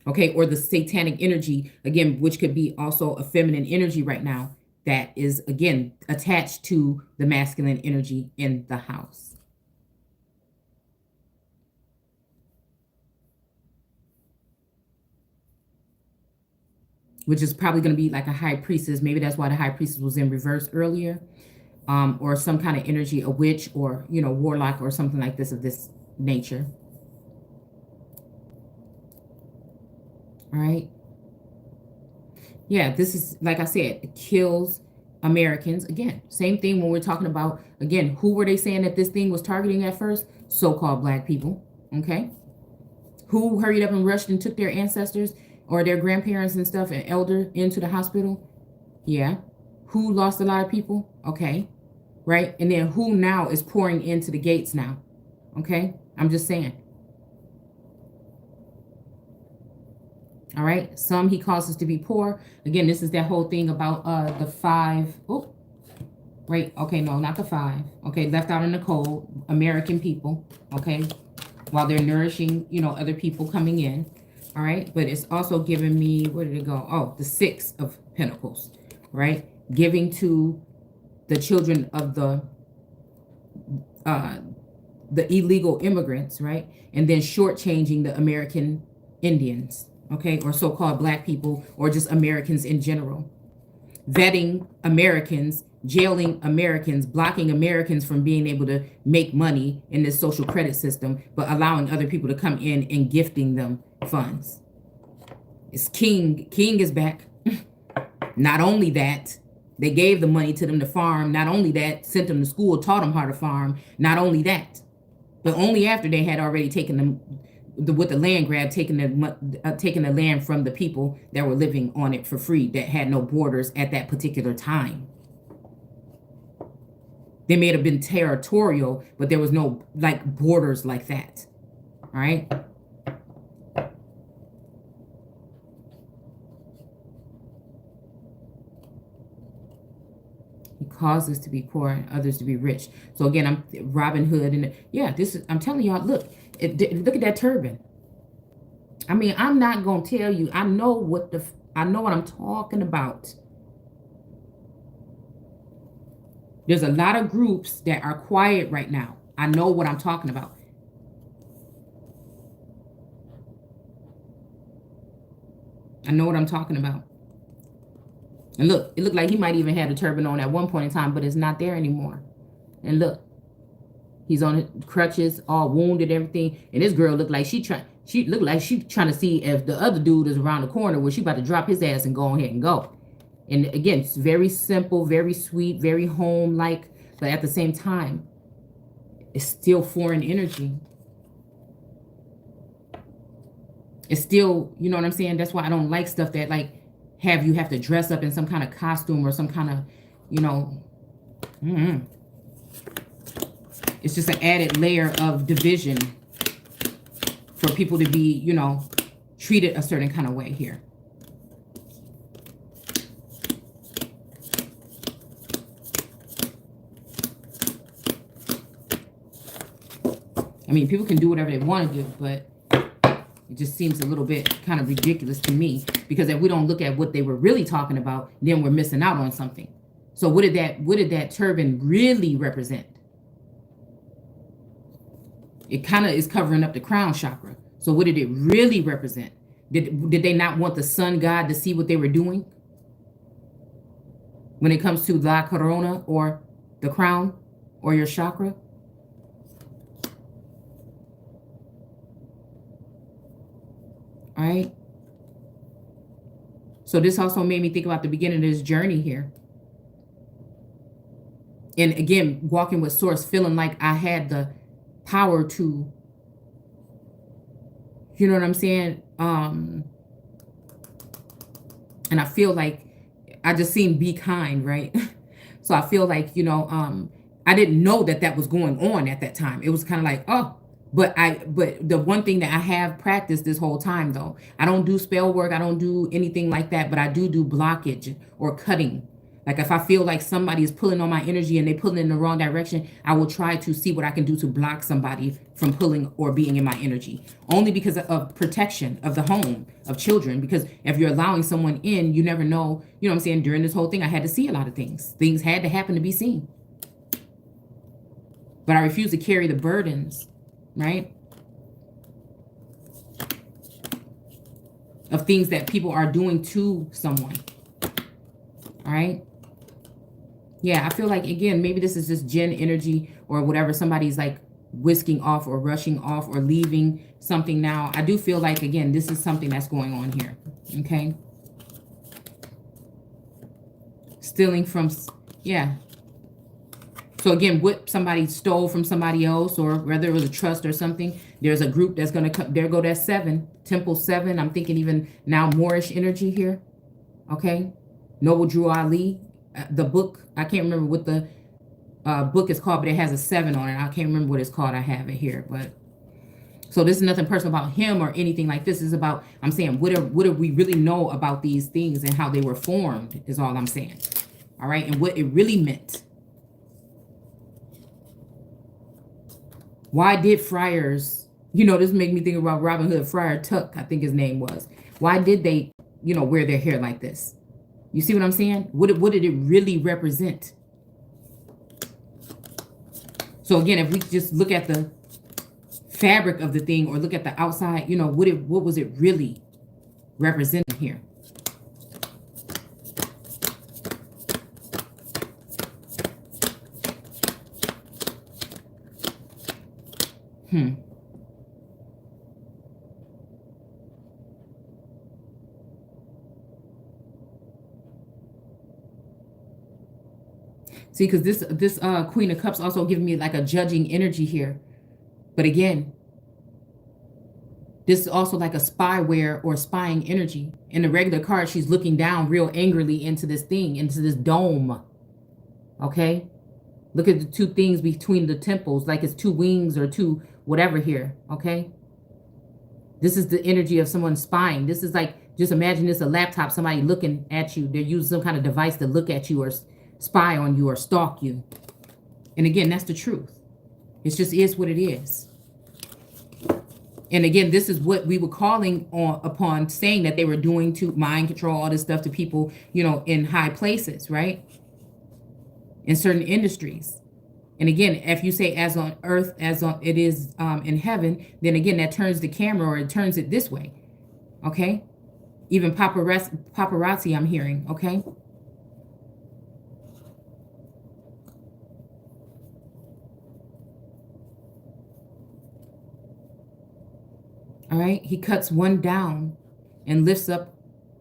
Okay, or the satanic energy, again, which could be also a feminine energy right now, that is again attached to the masculine energy in the house. Which is probably going to be like a high priestess. Maybe that's why the high priestess was in reverse earlier. Or some kind of energy, a witch or, warlock or something like this of this nature. All right. Yeah, this is, like I said, it kills Americans. Again, same thing when we're talking about, again, who were they saying that this thing was targeting at first? So-called Black people. Okay. Who hurried up and rushed and took their ancestors or their grandparents and stuff and elder into the hospital? Yeah. Who lost a lot of people? Okay. Right. And then who now is pouring into the gates now? Okay. I'm just saying. All right. Some he causes to be poor. Again, this is that whole thing about the 5. Oh, right. Okay, no, not the 5. Okay, left out in the cold, American people. Okay, while they're nourishing, other people coming in. All right. But it's also giving me, where did it go? Oh, the 6 of Pentacles. Right. Giving to the children of uh, the illegal immigrants, right? And then shortchanging the American Indians, okay? Or so-called black people, or just Americans in general. Vetting Americans, jailing Americans, blocking Americans from being able to make money in this social credit system, but allowing other people to come in and gifting them funds. It's King. King is back. Not only that, they gave the money to them to farm. Not only that, sent them to school, taught them how to farm. Not only that, but only after they had already taken them with the land grab, taking the land from the people that were living on it for free, that had no borders at that particular time. They may have been territorial, but there was no borders like that. All right. He causes to be poor and others to be rich. So again, I'm Robin Hood, and I'm telling y'all, look at that turban. I mean, I'm not gonna tell you. I know what I'm talking about. There's a lot of groups that are quiet right now. I know what I'm talking about. I know what I'm talking about. And look, it looked like he might even have a turban on at one point in time, but it's not there anymore. And look, he's on crutches, all wounded, everything. And this girl looked like she trying to see if the other dude is around the corner where she about to drop his ass and go ahead and go. And again, it's very simple, very sweet, very home-like, but at the same time, it's still foreign energy. It's still, you know what I'm saying? That's why I don't like stuff that you have to dress up in some kind of costume or some kind of, It's just an added layer of division for people to be, treated a certain kind of way here. I mean, people can do whatever they want to do, but it just seems a little bit kind of ridiculous to me, because if we don't look at what they were really talking about, then we're missing out on something. So what did that turban really represent? It kind of is covering up the crown chakra. So what did it really represent? Did they not want the sun god to see what they were doing? When it comes to La Corona, or the crown, or your chakra? All right. So this also made me think about the beginning of this journey here. And again, walking with source, feeling like I had the power to, you know what I'm saying? And I feel like I just seen be kind, right? So I feel like, I didn't know that was going on at that time. It was kind of like, oh, but the one thing that I have practiced this whole time, though, I don't do spell work. I don't do anything like that, but I do blockage or cutting. Like if I feel like somebody is pulling on my energy and they pulling in the wrong direction, I will try to see what I can do to block somebody from pulling or being in my energy. Only because of protection of the home, of children. Because if you're allowing someone in, you never know, you know what I'm saying? During this whole thing, I had to see a lot of things. Things had to happen to be seen. But I refuse to carry the burdens, right, of things that people are doing to someone. All right. Yeah, I feel like, again, maybe this is just Jinn energy or whatever. Somebody's like whisking off or rushing off or leaving something now. I do feel like, again, this is something that's going on here. Okay. Stealing from, yeah. So again, what somebody stole from somebody else, or whether it was a trust or something, there's a group that's going to come. There go that 7, Temple 7. I'm thinking even now Moorish energy here. Okay. Noble Drew Ali. The book, I can't remember what the book is called, but it has a 7 on it. I can't remember what it's called. I have it here, but So this is nothing personal about him or anything like this. Is about, I'm saying, what do we really know about these things and how they were formed is all I'm saying. All right. And what it really meant. Why did friars, this made me think about Robin Hood, Friar Tuck, I think his name was. Why did they, wear their hair like this? You see what I'm saying? What did it really represent? So again, if we just look at the fabric of the thing or look at the outside, what was it really representing here? See, because this Queen of Cups also giving me like a judging energy here. But again, this is also like a spyware or spying energy. In the regular card, she's looking down real angrily into this thing, into this dome. Okay? Look at the two things between the temples, like it's two wings or two whatever here. Okay? This is the energy of someone spying. This is like, just imagine this, a laptop, somebody looking at you. They're using some kind of device to look at you or spy on you or stalk you. And again, that's the truth. It just is what it is. And again, this is what we were calling upon, saying that they were doing to mind control, all this stuff to people, in high places, right? In certain industries. And again, if you say as on earth, as on it is in heaven, then again, that turns the camera or it turns it this way. Okay? Even paparazzi I'm hearing, okay? All right, he cuts one down and lifts up,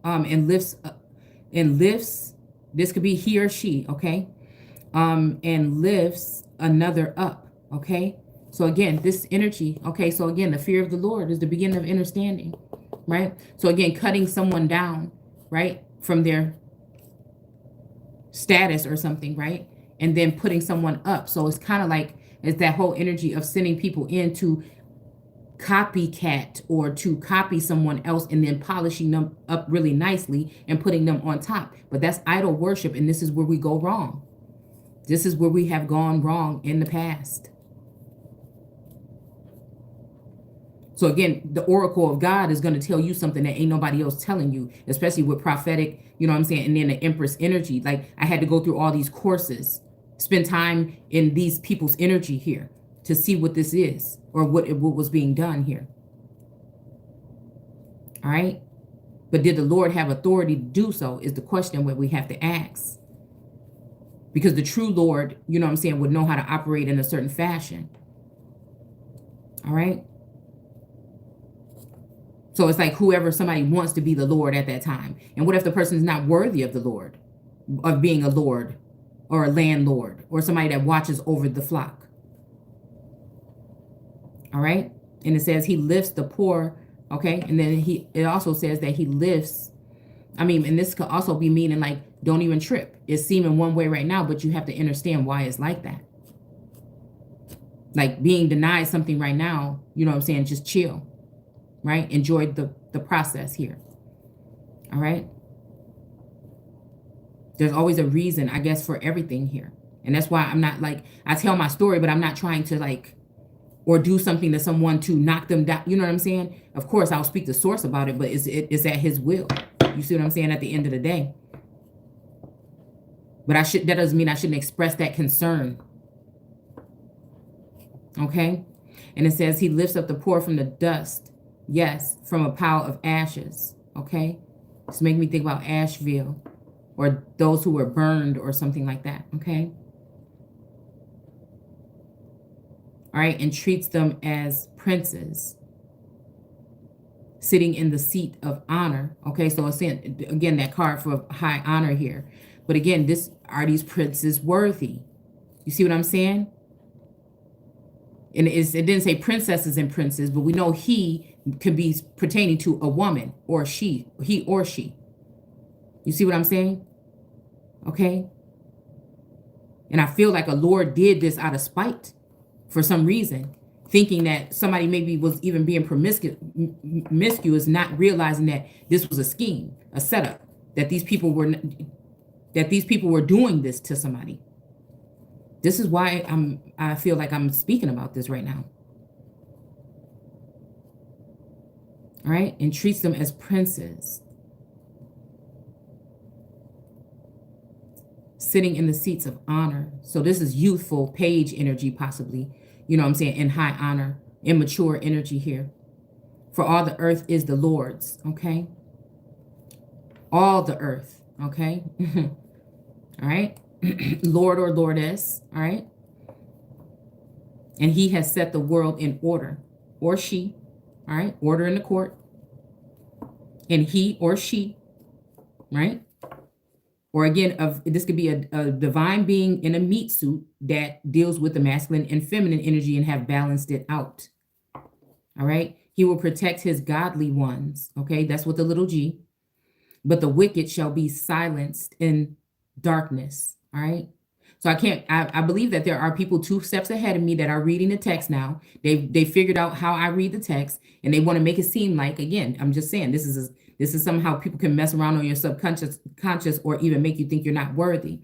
and lifts. This could be he or she, okay, and lifts another up, okay. So again, this energy, okay. So again, the fear of the Lord is the beginning of understanding, right? So again, cutting someone down, right, from their status or something, right, and then putting someone up. So it's kind of like it's that whole energy of sending people into copycat or to copy someone else and then polishing them up really nicely and putting them on top. But that's idol worship, and this is where we go wrong. This is where we have gone wrong in the past. So again, the oracle of God is going to tell you something that ain't nobody else telling you, especially with prophetic, and then the Empress energy. Like, I had to go through all these courses, spend time in these people's energy here to see what this is or what was being done here. All right. But did the Lord have authority to do so is the question that we have to ask. Because the true Lord, would know how to operate in a certain fashion. All right. So it's like whoever somebody wants to be the Lord at that time. And what if the person is not worthy of the Lord, of being a Lord or a landlord or somebody that watches over the flock? All right. And it says he lifts the poor. Okay. And then it also says that he lifts. And this could also be meaning like, don't even trip. It's seeming one way right now, but you have to understand why it's like that. Like being denied something right now, just chill, right? Enjoy the process here. All right. There's always a reason, I guess, for everything here. And that's why I'm not like, I tell my story, but I'm not trying to like, or do something to someone to knock them down. You know what I'm saying? Of course, I'll speak to source about it, but it's at his will. You see what I'm saying? At the end of the day. But that doesn't mean I shouldn't express that concern. Okay? And it says he lifts up the poor from the dust. Yes, from a pile of ashes. Okay? This makes me think about Asheville or those who were burned or something like that. Okay? All right, and treats them as princes sitting in the seat of honor. Okay, so it's again that card for high honor here. But again, are these princes worthy? You see what I'm saying? And it didn't say princesses and princes, but we know he could be pertaining to a woman or he or she. You see what I'm saying? Okay. And I feel like a Lord did this out of spite. For some reason, thinking that somebody maybe was even being promiscuous, not realizing that this was a scheme, a setup, that these people were doing this to somebody. This is why I feel like I'm speaking about this right now. All right, and treats them as princes, sitting in the seats of honor. So this is youthful page energy, possibly, you know what I'm saying, in high honor, immature energy here. For all the earth is the Lord's, okay? All the earth, okay? All right? Lord or Lordess, all right? And he has set the world in order, or she, all right? Order in the court. And he or she, right? Or again, this could be a divine being in a meat suit that deals with the masculine and feminine energy and have balanced it out. All right. He will protect his godly ones. Okay. That's with a little g. But the wicked shall be silenced in darkness. All right. So I believe that there are people 2 steps ahead of me that are reading the text now. They figured out how I read the text, and they want to make it seem like, again, I'm just saying, this is somehow people can mess around on your subconscious, or even make you think you're not worthy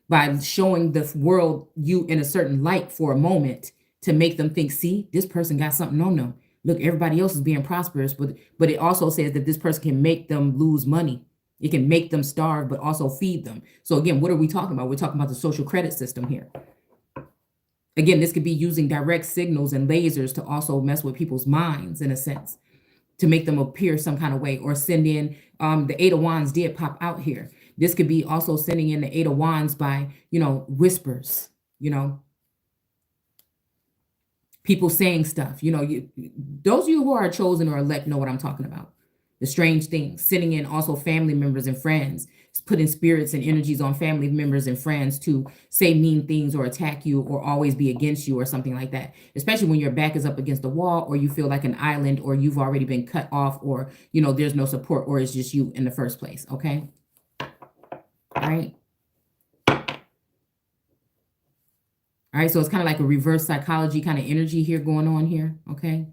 by showing the world you in a certain light for a moment to make them think, see, this person got something on them. Look, everybody else is being prosperous, but it also says that this person can make them lose money. It can make them starve, but also feed them. So again, what are we talking about? We're talking about the social credit system here. Again, this could be using direct signals and lasers to also mess with people's minds in a sense, to make them appear some kind of way, or send in, the 8 of Wands did pop out here. This could be also sending in the 8 of Wands by, whispers, people saying stuff, those of you who are chosen or elect know what I'm talking about. The strange things, sending in also family members and friends, putting spirits and energies on family members and friends to say mean things or attack you or always be against you or something like that, especially when your back is up against the wall, or you feel like an island, or you've already been cut off, or, there's no support, or it's just you in the first place. Okay. All right. All right. So it's kind of like a reverse psychology kind of energy here going on here. Okay.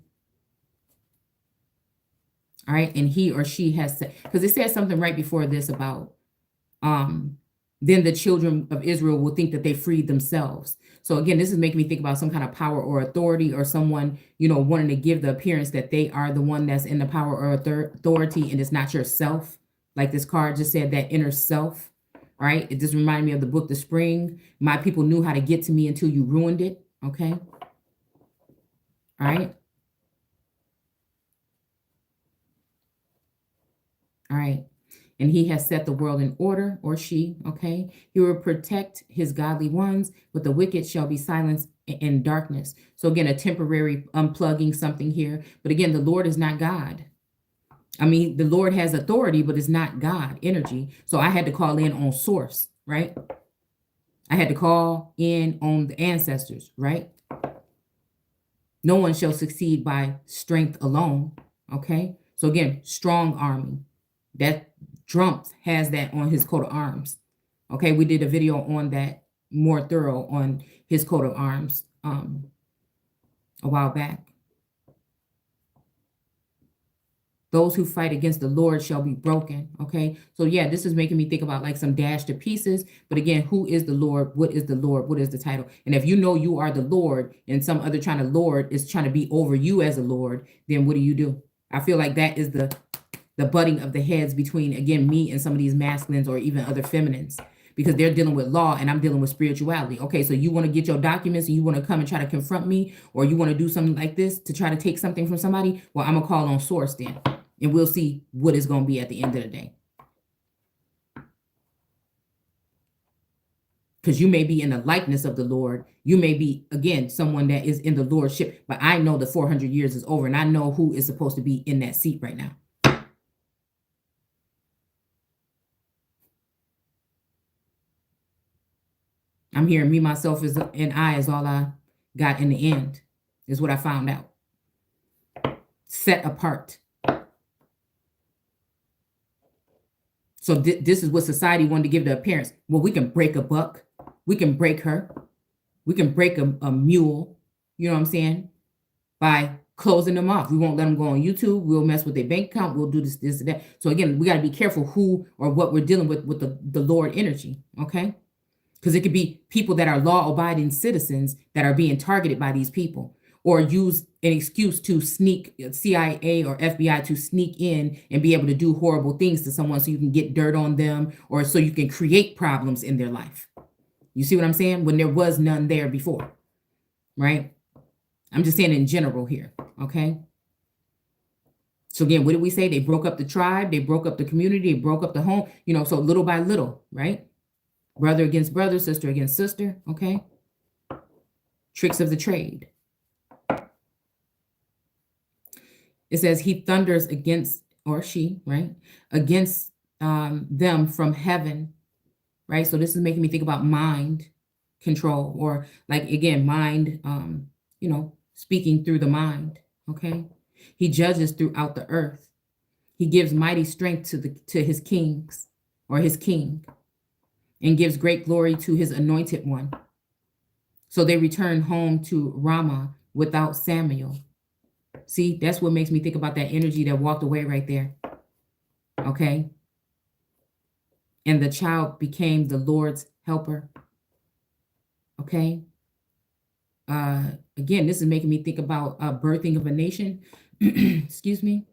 All right. And he or she has said, because it says something right before this about, then the children of Israel will think that they freed themselves. So again, this is making me think about some kind of power or authority, or someone, wanting to give the appearance that they are the one that's in the power or authority, and it's not yourself. Like this card just said, that inner self. All right. It just reminded me of the book, The Spring. My people knew how to get to me until you ruined it. Okay. All right. All right. And he has set the world in order, or she, okay? He will protect his godly ones, but the wicked shall be silenced in darkness. So again, a temporary unplugging something here. But again, the Lord is not God. I mean, the Lord has authority, but it's not God energy. So I had to call in on source, right? I had to call in on the ancestors, right? No one shall succeed by strength alone, okay? So again, strong army. That Trump has that on his coat of arms. Okay, we did a video on that, more thorough on his coat of arms a while back. Those who fight against the Lord shall be broken. Okay, so yeah, this is making me think about like some dash to pieces. But again, who is the Lord? What is the Lord? What is the title? And if you know you are the Lord, and some other Lord is trying to be over you as a Lord, then what do? I feel like that is the butting of the heads between, again, me and some of these masculines or even other feminines, because they're dealing with law and I'm dealing with spirituality. Okay, so you want to get your documents and you want to come and try to confront me, or you want to do something like this to try to take something from somebody. Well, I'm going to call on source then, and we'll see what it's going to be at the end of the day. Because you may be in the likeness of the Lord. You may be, again, someone that is in the Lordship, but I know the 400 years is over, and I know who is supposed to be in that seat right now. I'm hearing me, myself, and I is all I got in the end, is what I found out. Set apart. So this is what society wanted to give the appearance. Well, we can break a buck. We can break her. We can break a mule. You know what I'm saying? by closing them off. We won't let them go on YouTube. We'll mess with their bank account. We'll do this, this, and that. So again, we got to be careful who or what we're dealing with the Lord energy, okay? Because it could be people that are law-abiding citizens that are being targeted by these people, or use an excuse to sneak, CIA or FBI to sneak in and be able to do horrible things to someone so you can get dirt on them, or so you can create problems in their life. You see what I'm saying? When there was none there before, right? I'm just saying in general here, okay? So again, what did we say? They broke up the tribe, they broke up the community, they broke up the home, you know, so little by little, right? Brother against brother, sister against sister, okay? Tricks of the trade. It says he thunders against, or she, right? Against them from heaven, right? So this is making me think about mind control, or like, again, mind, you know, speaking through the mind, okay? He judges throughout the earth. He gives mighty strength to his kings, or his king, and gives great glory to his anointed one. So they return home to Ramah without Samuel. See, that's what makes me think about that energy that walked away right there. Okay. And the child became the Lord's helper. Okay. Again, this is making me think about birthing of a nation. Excuse me.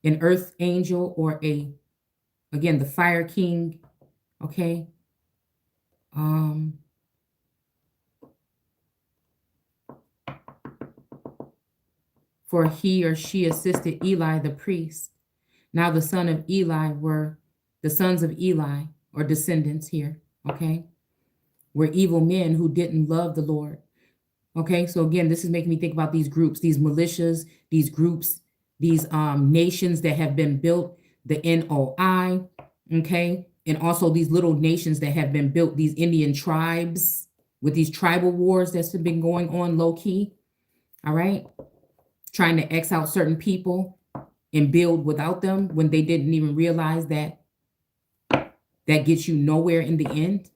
An earth angel, or again, the fire king. Okay. For he or she assisted Eli the priest. Now the sons of Eli, or descendants here, okay, were evil men who didn't love the Lord. Okay, so again, this is making me think about these groups, these militias, these groups, these nations that have been built, the NOI, okay, and also these little nations that have been built, these Indian tribes with these tribal wars that's been going on low key, all right, trying to X out certain people and build without them when they didn't even realize that that gets you nowhere in the end.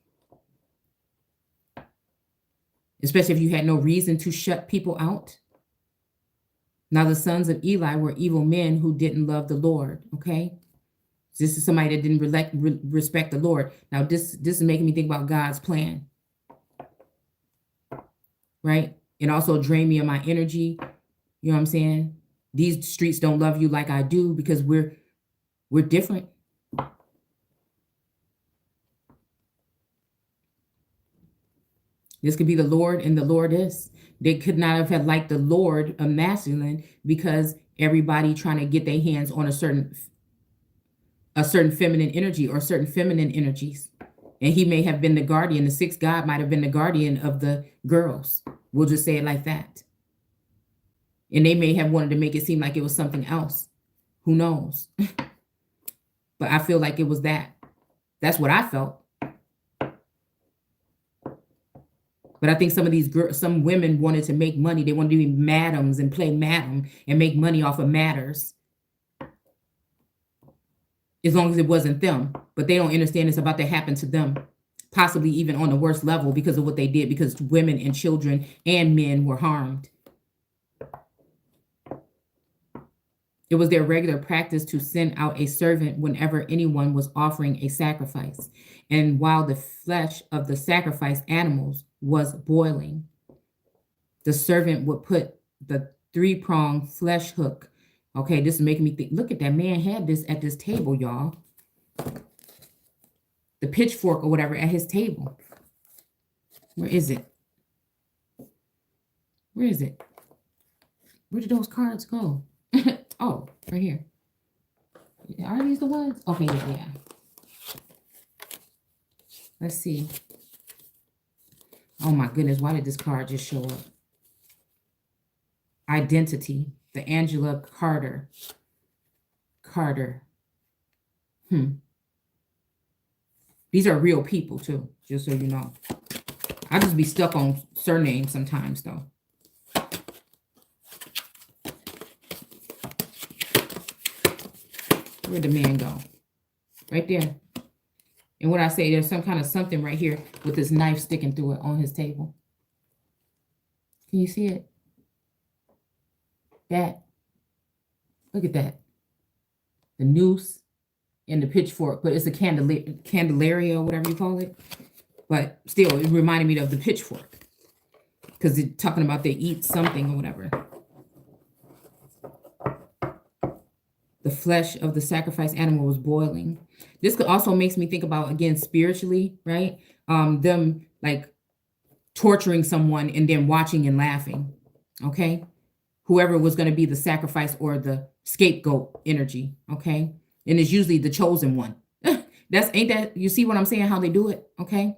Especially if you had no reason to shut people out. Now the sons of Eli were evil men who didn't love the Lord, okay? This is somebody that didn't respect the Lord. Now this is making me think about God's plan, right? And also drain me of my energy. You know what I'm saying? These streets don't love you like I do because we're different. This could be the Lord and the Lordess. They could not have had liked the Lord, a masculine, because everybody trying to get their hands on a certain feminine energy or certain feminine energies. And he may have been the guardian. The sixth God might have been the guardian of the girls. We'll just say it like that. And they may have wanted to make it seem like it was something else. Who knows? But I feel like it was that. That's what I felt. But I think some of these some women wanted to make money. They wanted to be madams and play madam and make money off of matters. As long as it wasn't them. But they don't understand it's about to happen to them. Possibly even on the worst level because of what they did, because women and children and men were harmed. It was their regular practice to send out a servant whenever anyone was offering a sacrifice. And while the flesh of the sacrificed animals was boiling, the servant would put the 3-pronged flesh hook. Okay, this is making me think, look at that man had this at this table, y'all. The pitchfork or whatever at his table. Where is it? Where is it? Where did those cards go? Oh, right here. Are these the ones? Okay, yeah. Let's see. Oh my goodness, why did this card just show up? Identity, the Angela Carter. These are real people too, just so you know. I just be stuck on surnames sometimes though. Where'd the man go? Right there. And what I say, there's some kind of something right here with this knife sticking through it on his table. Can you see it? That. Look at that. The noose and the pitchfork, but it's a candelaria or whatever you call it. But still, it reminded me of the pitchfork. Because it's talking about they eat something or whatever. The flesh of the sacrificed animal was boiling. This also makes me think about, again, spiritually, right? Them like torturing someone and then watching and laughing, okay? Whoever was going to be the sacrifice or the scapegoat energy, okay? And it's usually the chosen one. Ain't that, you see what I'm saying, how they do it, okay?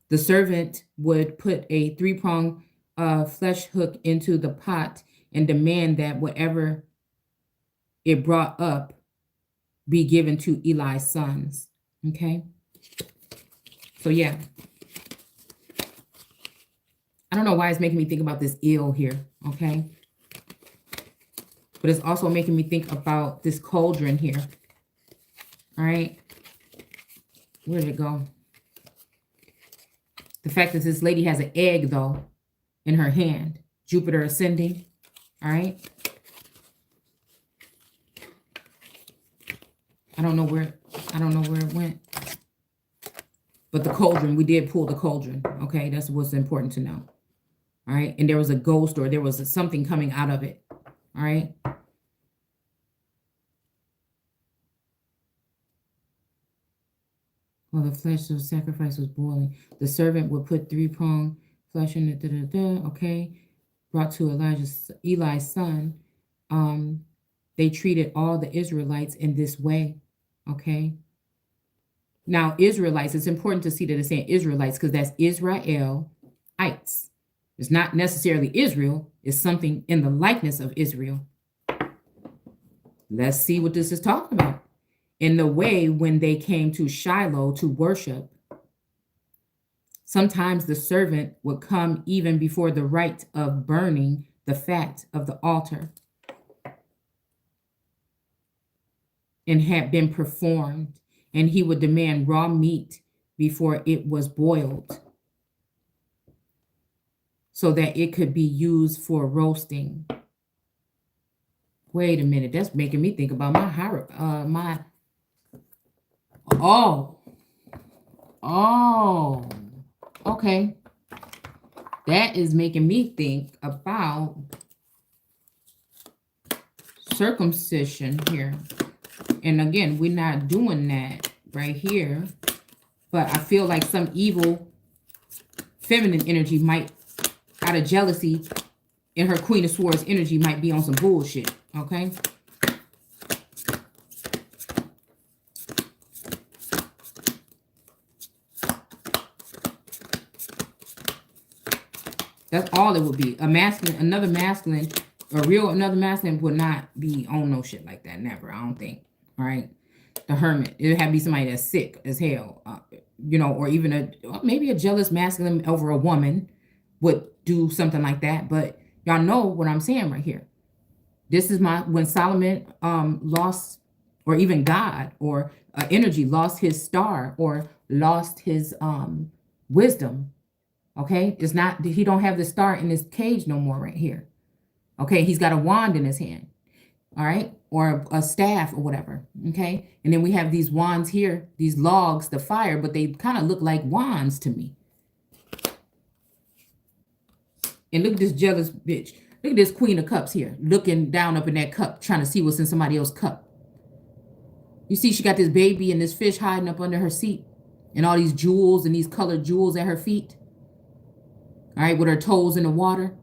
The servant would put a 3-pronged flesh hook into the pot and demand that whatever it brought up be given to Eli's sons. Okay. So yeah. I don't know why it's making me think about this eel here. Okay. But it's also making me think about this cauldron here. All right. Where did it go? The fact that this lady has an egg, though, in her hand. Jupiter ascending. All right. I don't know where it went. But the cauldron, we did pull the cauldron. Okay, that's what's important to know. All right. And there was a ghost or there was something coming out of it. All right. While the flesh of sacrifice was boiling, the servant would put 3-pronged flesh in it. Okay. Brought to Eli's son. They treated all the Israelites in this way. Okay. Now, Israelites, it's important to see that it's saying Israelites because that's Israelites. It's not necessarily Israel. It's something in the likeness of Israel. Let's see what this is talking about. In the way when they came to Shiloh to worship, sometimes the servant would come even before the rite of burning the fat of the altar and had been performed, and he would demand raw meat before it was boiled so that it could be used for roasting. Wait a minute, that's making me think about okay. That is making me think about circumcision here. And again, we're not doing that right here. But I feel like some evil feminine energy might, out of jealousy, in her Queen of Swords energy, might be on some bullshit. Okay? That's all it would be. Another masculine would not be on no shit like that. Never, I don't think. All right. The hermit. It would have to be somebody that's sick as hell. Or even maybe a jealous masculine over a woman would do something like that. But y'all know what I'm saying right here. This is when Solomon lost, or even God or energy lost his star or lost his wisdom. Okay, it's not, he don't have the star in his cage no more right here. Okay, he's got a wand in his hand. All right, or a staff or whatever. Okay, and then we have these wands here, these logs, the fire, but they kind of look like wands to me. And look at this jealous bitch. Look at this Queen of Cups here, looking down up in that cup, trying to see what's in somebody else's cup. You see, she got this baby and this fish hiding up under her seat, and all these jewels and these colored jewels at her feet. All right, with her toes in the water.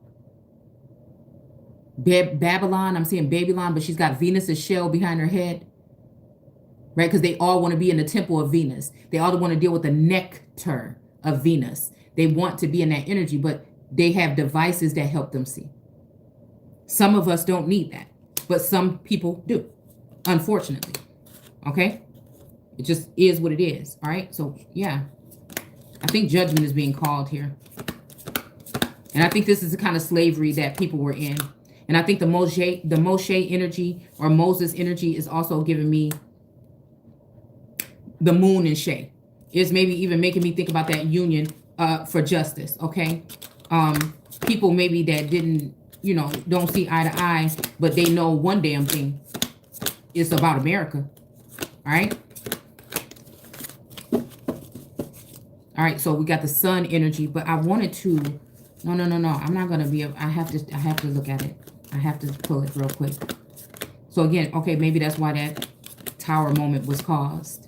Babylon, I'm saying Babylon, but she's got Venus's shell behind her head. Right, because they all want to be in the temple of Venus. They all want to deal with the nectar of Venus. They want to be in that energy, but they have devices that help them see. Some of us don't need that, but some people do, unfortunately. Okay? It just is what it is. All right? So, yeah. I think judgment is being called here. And I think this is the kind of slavery that people were in. And I think the Moshe energy or Moses energy is also giving me the moon and Shay. It's maybe even making me think about that union for justice, okay? People maybe that didn't, you know, don't see eye to eye, but they know one damn thing. It's about America. All right. All right. So we got the sun energy, but I wanted to, no. I'm not going to be, I have to look at it. I have to pull it real quick. So again, okay, maybe that's why that tower moment was caused.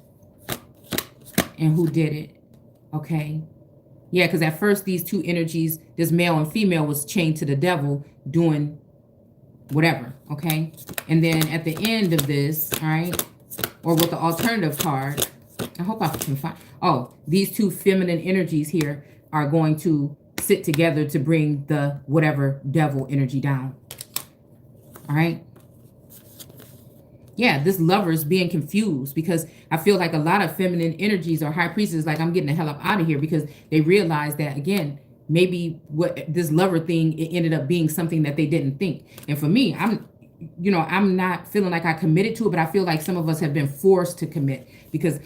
And who did it? Okay. Yeah, because at first these two energies, this male and female, was chained to the devil doing whatever, okay? And then at the end of this, all right, or with the alternative card, I hope I can find, oh, these two feminine energies here are going to sit together to bring the whatever devil energy down, all right? Yeah, this lover's being confused because I feel like a lot of feminine energies or high priestesses like, I'm getting the hell up out of here, because they realize that, again, maybe what this lover thing, it ended up being something that they didn't think. And for me, I'm not feeling like I committed to it, but I feel like some of us have been forced to commit because,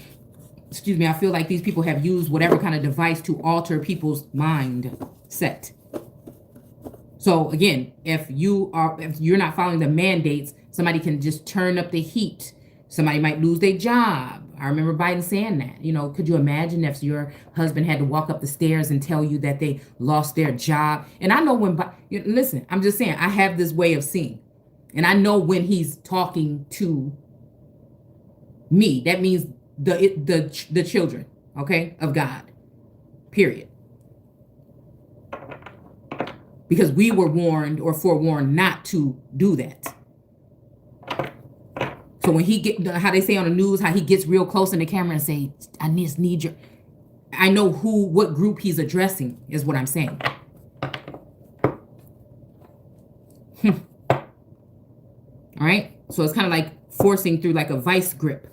excuse me, I feel like these people have used whatever kind of device to alter people's mindset. So again, if you're not following the mandates, somebody can just turn up the heat. Somebody might lose their job. I remember Biden saying that. You know, could you imagine if your husband had to walk up the stairs and tell you that they lost their job? And I know when, listen, I'm just saying, I have this way of seeing. And I know when he's talking to me, that means the children, okay, of God, period. Because we were warned or forewarned not to do that. So when he how they say on the news, how he gets real close in the camera and say, I just need your, I know what group he's addressing is what I'm saying. All right. So it's kind of like forcing through like a vice grip.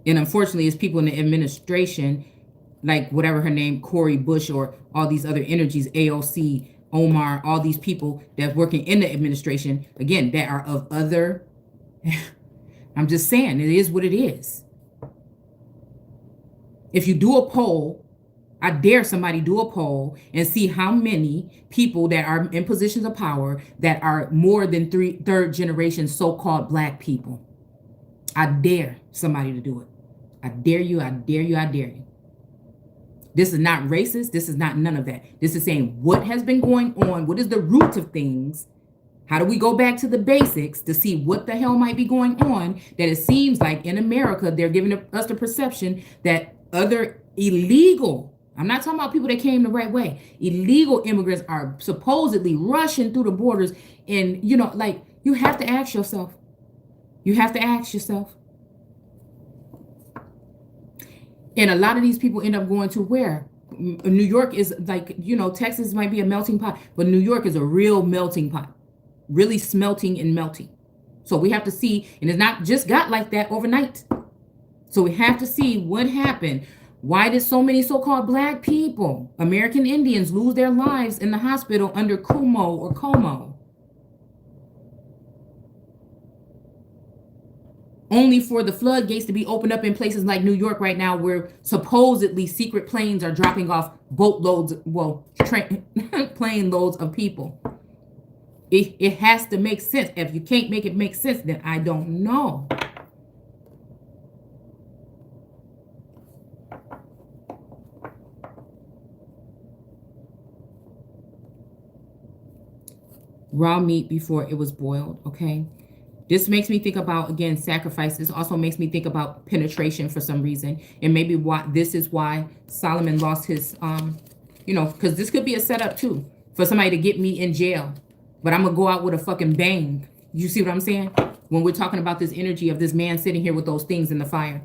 And unfortunately, it's people in the administration, like whatever her name, Cori Bush, or all these other energies, AOC, Omar, all these people that's working in the administration, again, that are of other, I'm just saying, it is what it is. If you do a poll, I dare somebody do a poll and see how many people that are in positions of power that are more than third generation so-called black people. I dare somebody to do it. I dare you, I dare you, I dare you. This is not racist. This is not none of that. This is saying what has been going on. What is the root of things? How do we go back to the basics to see what the hell might be going on? That it seems like in America, they're giving us the perception that other illegal, I'm not talking about people that came the right way, illegal immigrants are supposedly rushing through the borders. And, you know, like, you have to ask yourself. You have to ask yourself. And a lot of these people end up going to where? New York is like, you know, Texas might be a melting pot, but New York is a real melting pot, really smelting and melting. So we have to see, and it's not just got like that overnight. So we have to see what happened. Why did so many so-called black people, American Indians, lose their lives in the hospital under Cuomo or Como? Only for the floodgates to be opened up in places like New York right now, where supposedly secret planes are dropping off boatloads, well, plane loads of people. It has to make sense. If you can't make it make sense, then I don't know. Raw meat before it was boiled, okay? This makes me think about, again, sacrifice. This also makes me think about penetration for some reason. And maybe this is why Solomon lost his, you know, because this could be a setup too for somebody to get me in jail. But I'm going to go out with a fucking bang. You see what I'm saying? When we're talking about this energy of this man sitting here with those things in the fire.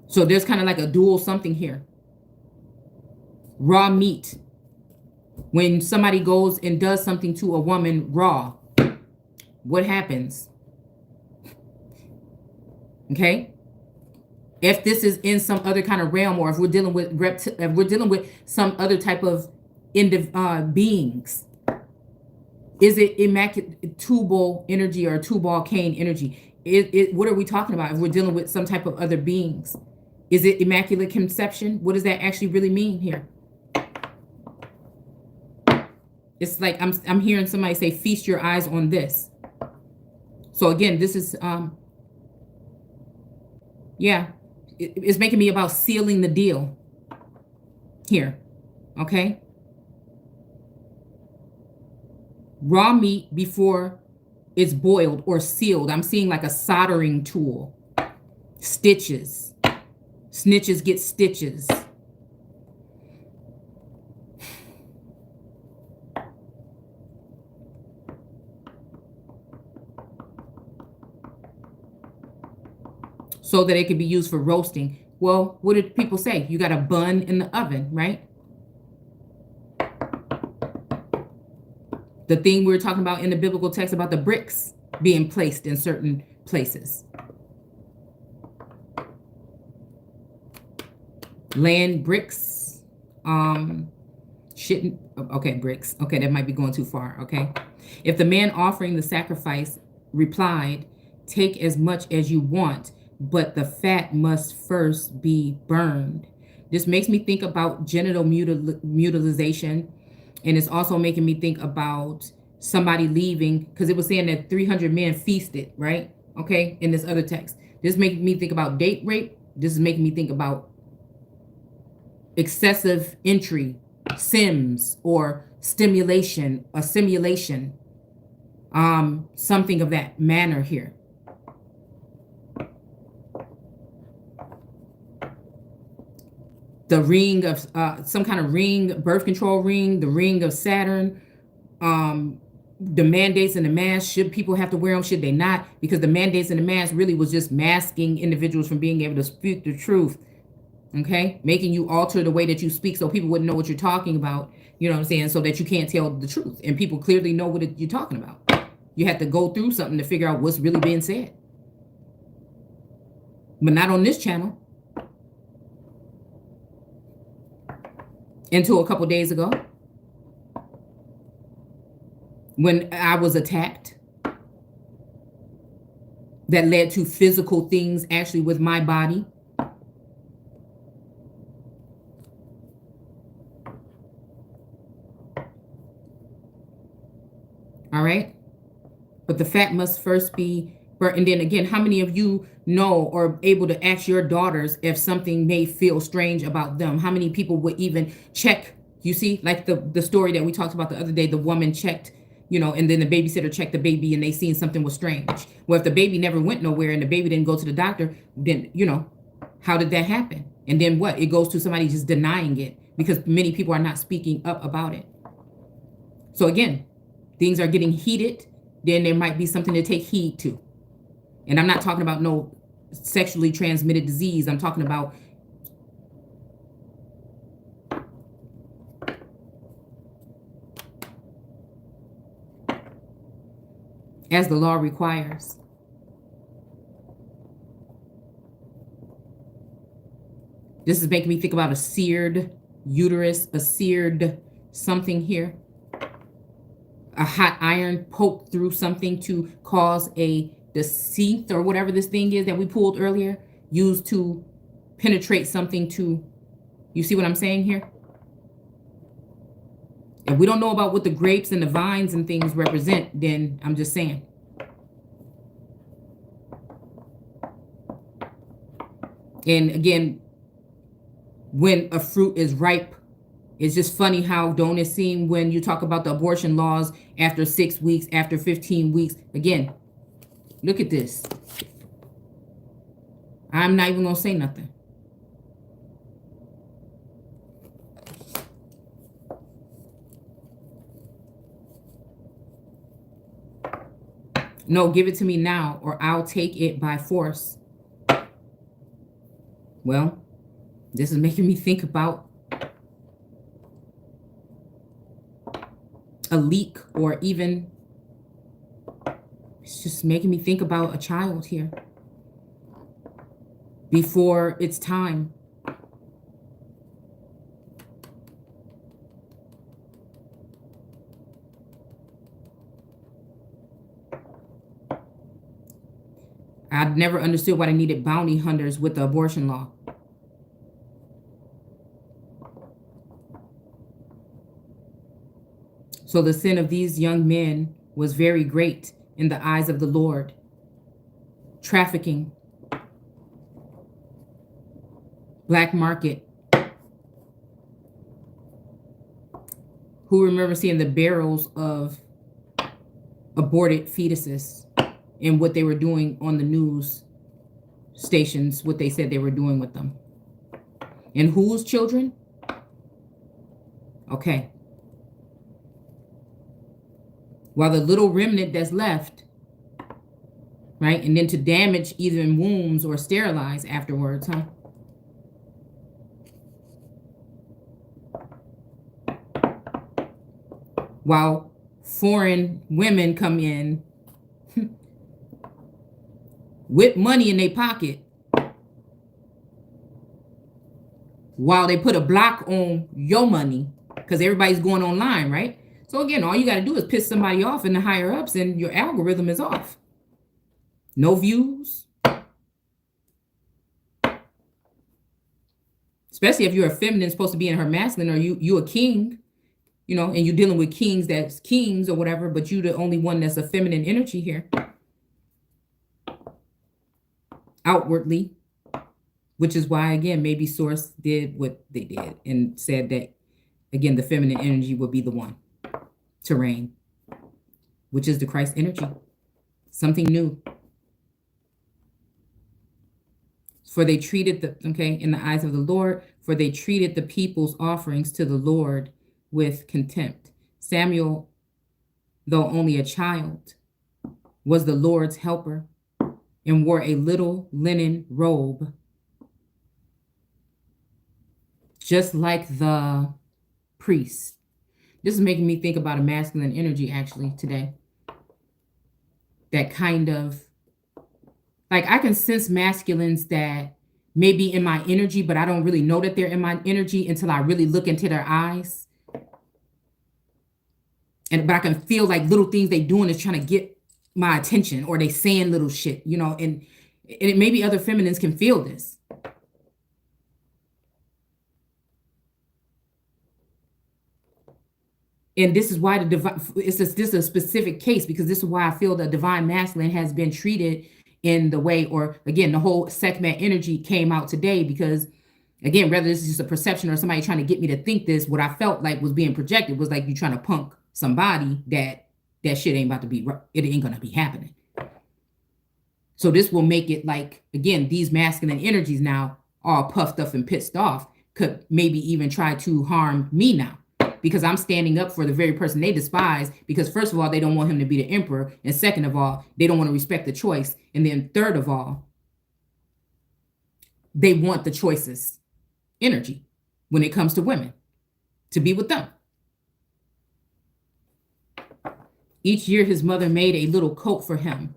So there's kind of like a dual something here. Raw meat. When somebody goes and does something to a woman raw, what happens? Okay, if this is in some other kind of realm, or if we're dealing with some other type of beings, is it immaculate Tubal energy or Tubal Cain energy? what are we talking about if we're dealing with some type of other beings? Is it immaculate conception? What does that actually really mean here? It's like I'm hearing somebody say, feast your eyes on this. So again, this is yeah, it's making me about sealing the deal here. Okay. Raw meat before it's boiled or sealed. I'm seeing like a soldering tool. Stitches. Snitches get stitches. So that it can be used for roasting. Well, what did people say? You got a bun in the oven, right? The thing we were talking about in the biblical text about the bricks being placed in certain places. Land bricks. Shouldn't. Okay, bricks. Okay, that might be going too far. Okay. If the man offering the sacrifice replied, take as much as you want, but the fat must first be burned. This makes me think about genital mutilization. And it's also making me think about somebody leaving, because it was saying that 300 men feasted, right? Okay, in this other text. This making me think about date rape. This is making me think about excessive entry, sims, or stimulation, a simulation. Something of that manner here. The ring of some kind of ring, birth control ring, the ring of Saturn, the mandates and the mask. Should people have to wear them? Should they not? Because the mandates and the mask really was just masking individuals from being able to speak the truth. Okay, making you alter the way that you speak so people wouldn't know what you're talking about. You know what I'm saying? So that you can't tell the truth, and people clearly know what you're talking about. You have to go through something to figure out what's really being said, but not on this channel. Until a couple days ago, when I was attacked, that led to physical things actually with my body. All right. But the fat must first be burnt. And then again, how many of you know or able to ask your daughters if something may feel strange about them? How many people would even check? You see, like the story that we talked about the other day, the woman checked, and then the babysitter checked the baby and they seen something was strange. Well, if the baby never went nowhere and the baby didn't go to the doctor, then, how did that happen? And then what? It goes to somebody just denying it because many people are not speaking up about it. So again, things are getting heated, then there might be something to take heed to. And I'm not talking about no sexually transmitted disease. I'm talking about as the law requires. This is making me think about a seared uterus, a seared something here. A hot iron poked through something to cause the seeth or whatever this thing is that we pulled earlier, used to penetrate something to, you see what I'm saying here? If we don't know about what the grapes and the vines and things represent, then I'm just saying. And again, when a fruit is ripe, it's just funny how don't it seem when you talk about the abortion laws after 6 weeks, after 15 weeks. Again, look at this. I'm not even going to say nothing. No, give it to me now or I'll take it by force. Well, this is making me think about a leak, or even it's just making me think about a child here before it's time. I never understood why they needed bounty hunters with the abortion law. So the sin of these young men was very great in the eyes of the Lord. Trafficking, black market. Who remember seeing the barrels of aborted fetuses and what they were doing on the news stations, what they said they were doing with them? And whose children? Okay. While the little remnant that's left, right? And then to damage either in wombs or sterilize afterwards, huh? While foreign women come in with money in their pocket, while they put a block on your money, because everybody's going online, right? So again, all you got to do is piss somebody off in the higher ups and your algorithm is off. No views. Especially if you're a feminine supposed to be in her masculine, or you a king, you know, and you're dealing with kings that's kings or whatever, but you the only one that's a feminine energy here. Outwardly. Which is why, again, maybe Source did what they did and said that, again, the feminine energy would be the one to reign, which is the Christ energy. Something new. For they treated in the eyes of the Lord, for they treated the people's offerings to the Lord with contempt. Samuel, though only a child, was the Lord's helper and wore a little linen robe, just like the priest. This is making me think about a masculine energy actually today. That kind of, like, I can sense masculines that may be in my energy, but I don't really know that they're in my energy until I really look into their eyes. But I can feel like little things they doing is trying to get my attention, or they saying little shit, you know, and it maybe other feminines can feel this. And this is why the divine, this is a specific case, because this is why I feel the divine masculine has been treated in the way, or again, the whole Sekhmet energy came out today, because again, whether this is just a perception or somebody trying to get me to think this, what I felt like was being projected was like you trying to punk somebody that shit ain't about to be, it ain't gonna be happening. So this will make it like, again, these masculine energies now all puffed up and pissed off could maybe even try to harm me now, because I'm standing up for the very person they despise, because first of all, they don't want him to be the emperor. And second of all, they don't want to respect the choice. And then third of all, they want the choices energy when it comes to women to be with them. Each year, his mother made a little coat for him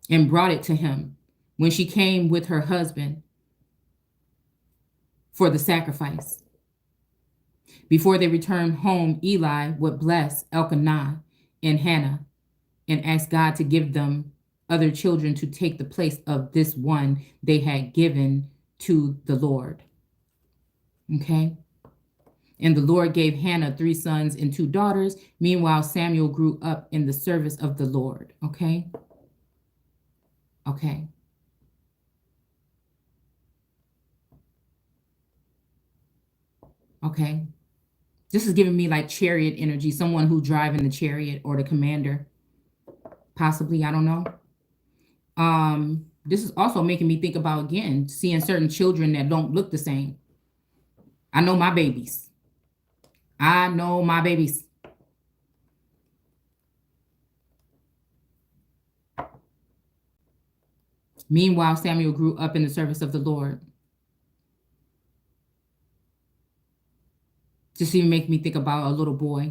and brought it to him when she came with her husband for the sacrifice. Before they returned home, Eli would bless Elkanah and Hannah and ask God to give them other children to take the place of this one they had given to the Lord. Okay? And the Lord gave Hannah 3 sons and 2 daughters. Meanwhile, Samuel grew up in the service of the Lord. Okay? Okay. Okay. This is giving me like chariot energy, someone who driving the chariot or the commander. Possibly, I don't know. This is also making me think about, again, seeing certain children that don't look the same. I know my babies. I know my babies. Meanwhile, Samuel grew up in the service of the Lord. Just even make me think about a little boy.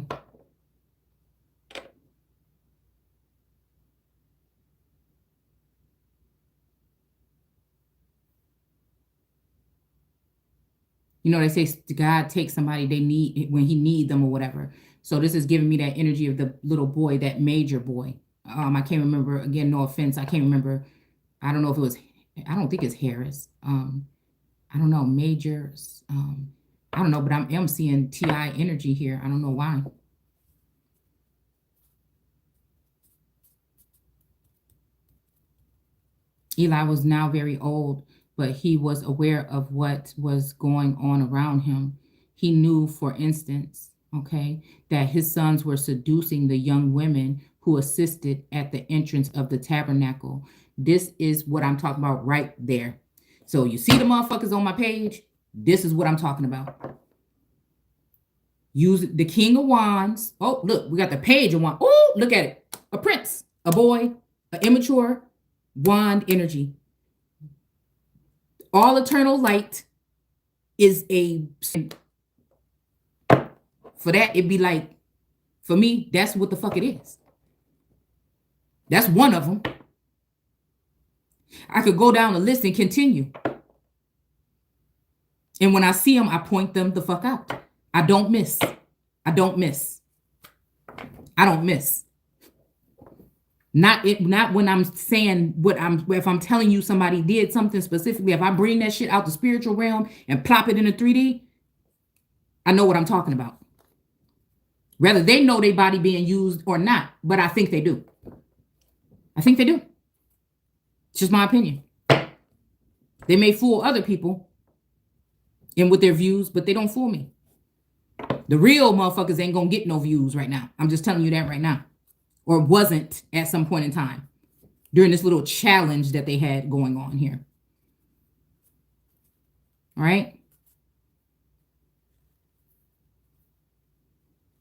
You know, they say God takes somebody they need when he need them or whatever. So this is giving me that energy of the little boy, that major boy. I can't remember, again, no offense, I can't remember I don't know if it was, I don't think it's Harris. I don't know, Majors. I don't know, but I'm seeing TI energy here. I don't know why. Eli was now very old, but he was aware of what was going on around him. He knew, for instance, okay, that his sons were seducing the young women who assisted at the entrance of the tabernacle. This is what I'm talking about right there. So you see the motherfuckers on my page? This is what I'm talking about. Use the King of Wands. Oh, look, we got the Page of Wands. Oh, look at it. A prince, a boy, an immature, wand energy. All eternal light is a, for that, it'd be like, for me, that's what the fuck it is. That's one of them. I could go down the list and continue. And when I see them, I point them the fuck out. I don't miss. I don't miss. I don't miss. Not when I'm saying if I'm telling you somebody did something specifically, if I bring that shit out the spiritual realm and plop it in a 3D, I know what I'm talking about. Whether they know their body being used or not, but I think they do. I think they do. It's just my opinion. They may fool other people and with their views, but they don't fool me. The real motherfuckers ain't gonna get no views right now. I'm just telling you that right now. Or wasn't at some point in time during this little challenge that they had going on here. All right.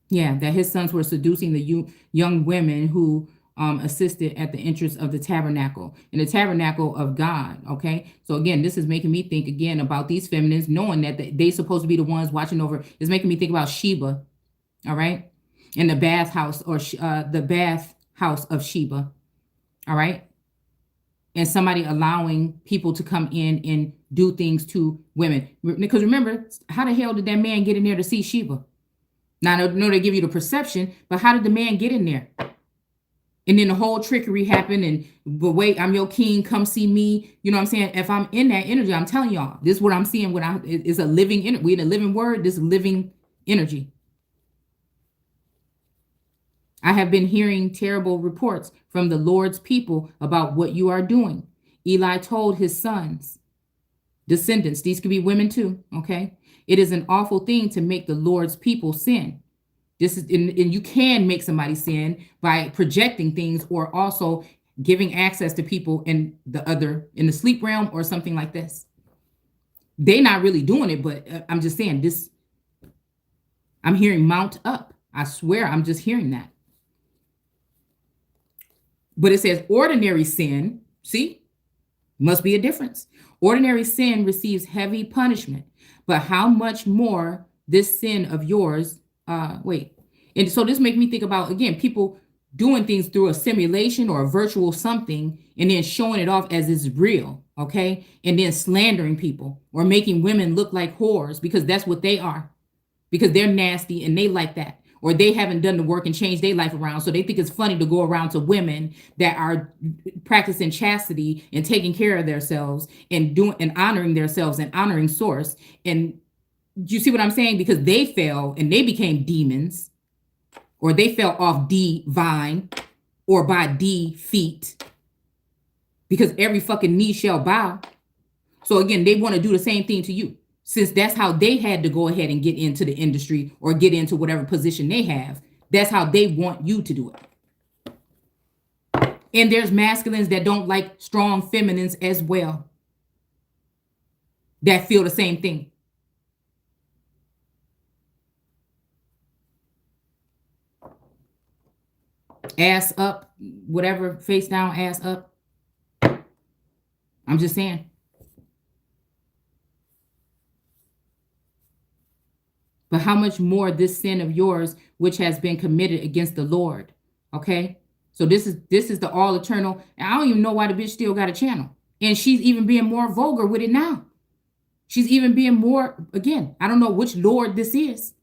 Yeah, that his sons were seducing the young women who assisted at the entrance of the tabernacle, in the tabernacle of God. Okay. So again, this is making me think again about these feminists, knowing that they're supposed to be the ones watching over. It's making me think about Sheba. All right. In the bathhouse or the bathhouse of Sheba. All right. And somebody allowing people to come in and do things to women. Because remember, how the hell did that man get in there to see Sheba? Now, I know they give you the perception, but how did the man get in there? And then the whole trickery happened. And but wait, I'm your king. Come see me. You know what I'm saying? If I'm in that energy, I'm telling y'all, this is what I'm seeing. It's a living energy. We in a living word. This living energy. I have been hearing terrible reports from the Lord's people about what you are doing. Eli told his sons, descendants, these could be women too, okay? It is an awful thing to make the Lord's people sin. This is, and you can make somebody sin by projecting things or also giving access to people in the sleep realm or something like this. They're not really doing it, but I'm just saying this, I'm hearing mount up. I swear I'm just hearing that. But it says ordinary sin, see, must be a difference. Ordinary sin receives heavy punishment, but how much more this sin of yours, And so this makes me think about, again, people doing things through a simulation or a virtual something and then showing it off as it's real, okay? And then slandering people or making women look like whores because that's what they are, because they're nasty and they like that. Or they haven't done the work and changed their life around. So they think it's funny to go around to women that are practicing chastity and taking care of themselves and doing and honoring themselves and honoring source. And you see what I'm saying? Because they fell and they became demons, or they fell off D vine or by D feet, because every fucking knee shall bow. So again, they want to do the same thing to you. Since that's how they had to go ahead and get into the industry or get into whatever position they have, that's how they want you to do it. And there's masculines that don't like strong feminines as well, that feel the same thing. Ass up, whatever, face down, ass up. I'm just saying. But how much more this sin of yours, which has been committed against the Lord. Okay. So this is the all eternal. And I don't even know why the bitch still got a channel. And she's even being more vulgar with it now. She's even being more, again, I don't know which Lord this is.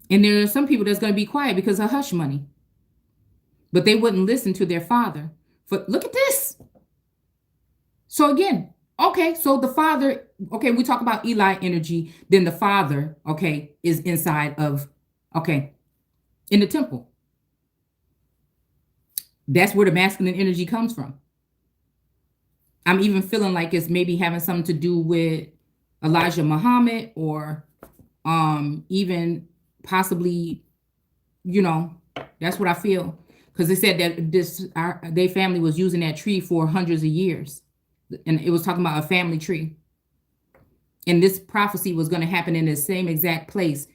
And there are some people that's going to be quiet because of hush money, but they wouldn't listen to their father. But look at this. So again, okay, so the father, okay, we talk about Eli energy, then the father, okay, is inside of, okay, in the temple. That's where the masculine energy comes from. I'm even feeling like it's maybe having something to do with Elijah Muhammad, or even possibly, you know, that's what I feel. Because they said that their family was using that tree for hundreds of years. And it was talking about a family tree. And this prophecy was going to happen in the same exact place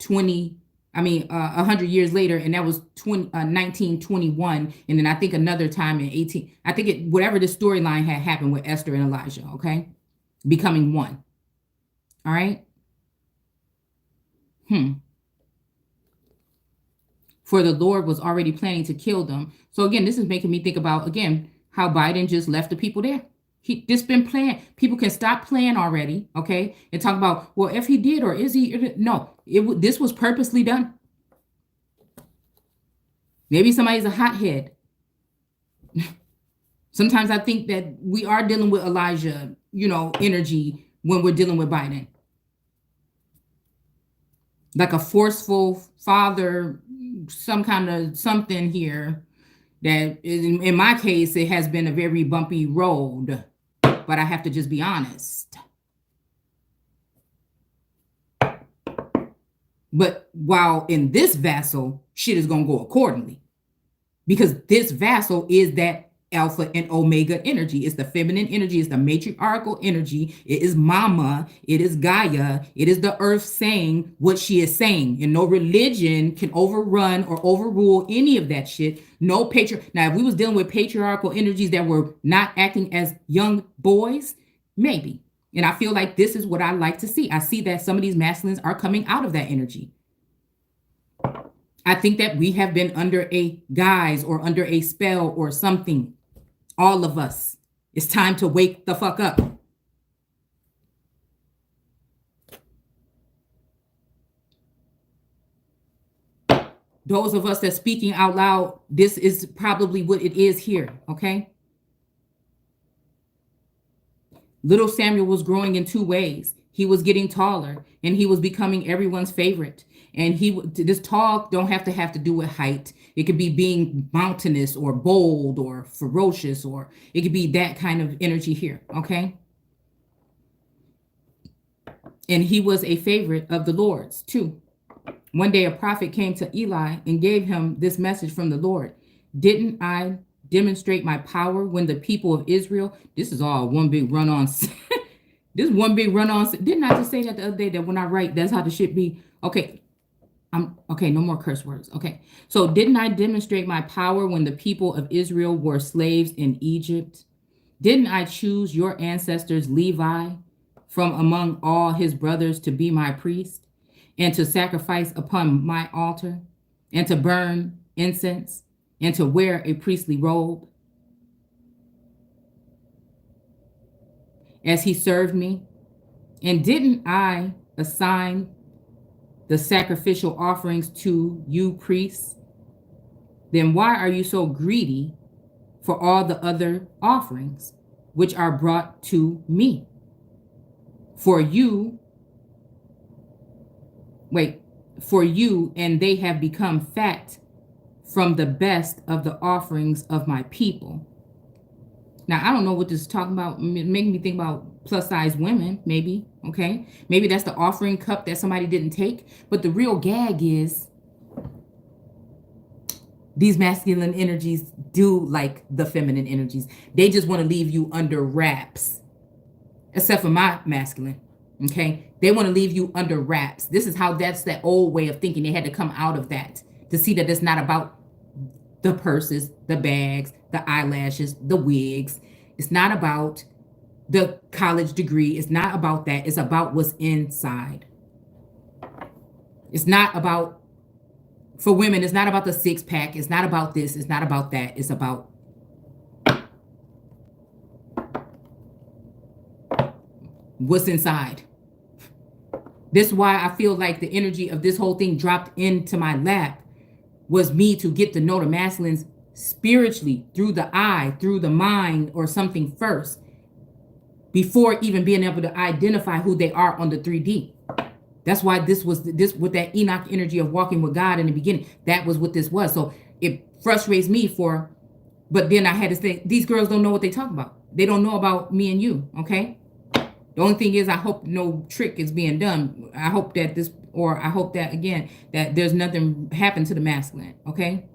100 years later, and that was 1921. And then I think another time in 18, I think whatever the storyline had happened with Esther and Elijah, okay, becoming one. All right. For the Lord was already planning to kill them. So again, this is making me think about, again, how Biden just left the people there. This been planned. People can stop playing already, okay, and talk about, well, if he did or is he? No, this was purposely done. Maybe somebody's a hothead. Sometimes I think that we are dealing with Elijah, energy when we're dealing with Biden. Like a forceful father, some kind of something here that in my case, it has been a very bumpy road, but I have to just be honest. But while in this vassal, shit is going to go accordingly, because this vassal is that alpha and omega energy. It's the feminine energy. It's the matriarchal energy. It is mama. It is Gaia. It is the earth saying what she is saying. And no religion can overrun or overrule any of that shit. No Now, if we was dealing with patriarchal energies that were not acting as young boys, maybe. And I feel like this is what I like to see. I see that some of these masculines are coming out of that energy. I think that we have been under a guise or under a spell or something. All of us. It's time to wake the fuck up. Those of us that's speaking out loud, this is probably what it is here, okay? Little Samuel was growing in two ways. He was getting taller, and he was becoming everyone's favorite. And this tall don't have to do with height. It could be being mountainous or bold or ferocious, or it could be that kind of energy here, okay? And he was a favorite of the Lord's too. One day a prophet came to Eli and gave him this message from the Lord. Didn't I demonstrate my power when the people of Israel, this is all one big run on. This one big run on. Didn't I just say that the other day, that when I write, that's how the shit be? Okay. Okay, no more curse words. Okay. So didn't I demonstrate my power when the people of Israel were slaves in Egypt? Didn't I choose your ancestors, Levi, from among all his brothers to be my priest and to sacrifice upon my altar and to burn incense and to wear a priestly robe as he served me? And didn't I assign the sacrificial offerings to you priests? Then why are you so greedy for all the other offerings which are brought to me? For you, and they have become fat from the best of the offerings of my people. Now, I don't know what this is talking about. Making me think about plus size women, maybe. Okay. Maybe that's the offering cup that somebody didn't take. But the real gag is these masculine energies do like the feminine energies. They just want to leave you under wraps. Except for my masculine. Okay. They want to leave you under wraps. This is how that's that old way of thinking. They had to come out of that to see that it's not about the purses, the bags, the eyelashes, the wigs. It's not about the college degree. It's not about that. It's about what's inside. It's not about, for women, it's not about the six pack. It's not about this. It's not about that. It's about what's inside. This is why I feel like the energy of this whole thing dropped into my lap was me to get to know the masculines spiritually through the eye, through the mind or something first, before even being able to identify who they are on the 3D. That's why this was this with that Enoch energy of walking with God in the beginning. That was what this was. So it frustrates me but then I had to think, these girls don't know what they talk about. They don't know about me and you, okay? The only thing is, I hope no trick is being done. I hope that again, that there's nothing happened to the masculine, okay?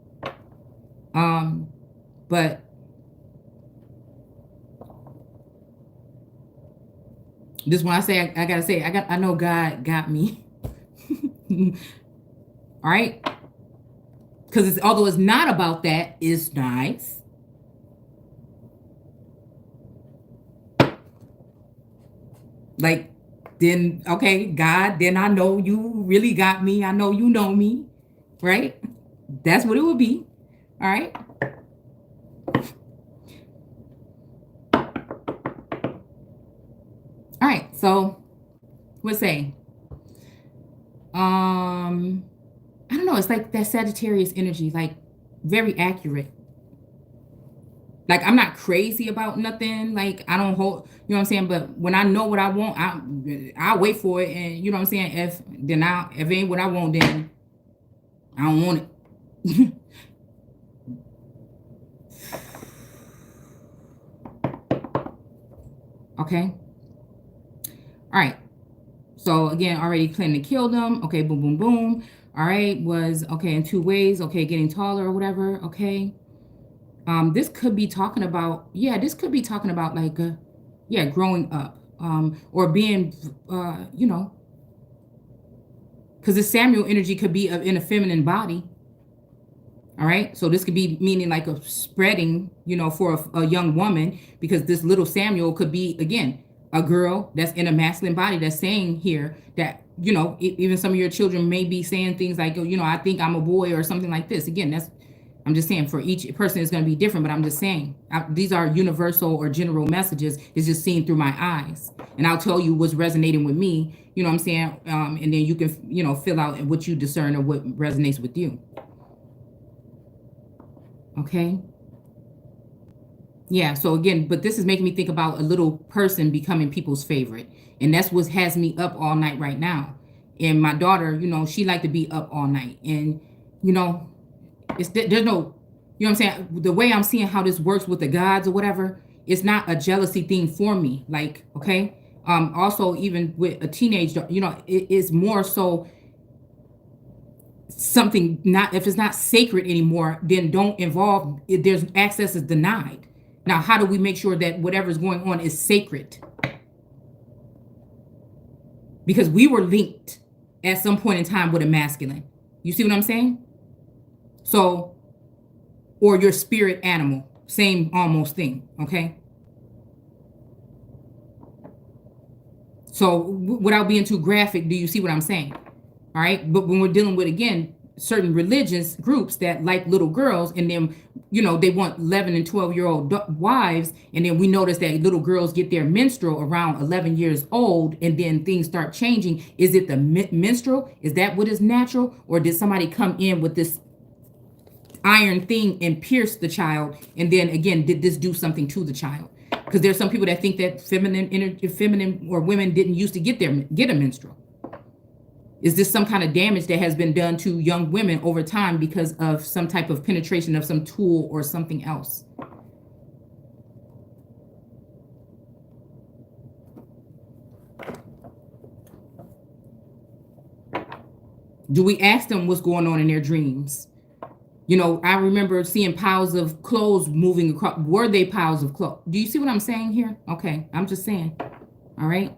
But this one I gotta say, I know God got me. All right? Because although it's not about that, it's nice. Like, then, okay, God, then I know you really got me. I know you know me, right? That's what it would be. All right. All right. So, let's say, I don't know. It's like that Sagittarius energy, like very accurate. Like, I'm not crazy about nothing. Like, I don't hold, you know what I'm saying? But when I know what I want, I'll wait for it. And you know what I'm saying? If it ain't what I want, then I don't want it. Okay. All right. So again, already planning to kill them. Okay. Boom, boom, boom. All right. Was okay in 2 ways. Okay. Getting taller or whatever. Okay. This could be talking about, like, growing up, or being, because the Samuel energy could be in a feminine body. All right. So this could be meaning like a spreading, for a young woman, because this little Samuel could be, again, a girl that's in a masculine body that's saying here that, even some of your children may be saying things like, I think I'm a boy or something like this. Again, I'm just saying for each person it's going to be different, but I'm just saying these are universal or general messages. It's just seen through my eyes, and I'll tell you what's resonating with me. You know what I'm saying? And then you can, fill out what you discern or what resonates with you. Okay. Yeah. So again, but this is making me think about a little person becoming people's favorite, and that's what has me up all night right now. And my daughter, she like to be up all night, and there's no, you know what I'm saying? The way I'm seeing how this works with the gods or whatever, it's not a jealousy thing for me. Like, okay. Also, even with a teenage, it is more so something, not, if it's not sacred anymore, then don't involve, there's access is denied. Now, how do we make sure that whatever's going on is sacred? Because we were linked at some point in time with a masculine. You see what I'm saying? So, or your spirit animal, same almost thing, okay? So, without being too graphic, do you see what I'm saying? All right, but when we're dealing with, again, certain religious groups that like little girls, and then, they want 11 and 12-year-old wives, and then we notice that little girls get their menstrual around 11 years old, and then things start changing. Is it the menstrual? Is that what is natural? Or did somebody come in with this iron thing and pierce the child, and then again did this do something to the child? Because there's some people that think that feminine or women didn't used to get a menstrual. Is this some kind of damage that has been done to young women over time because of some type of penetration of some tool or something else? Do we ask them what's going on in their dreams? I remember seeing piles of clothes moving across. Were they piles of clothes? Do you see what I'm saying here? Okay, I'm just saying. All right.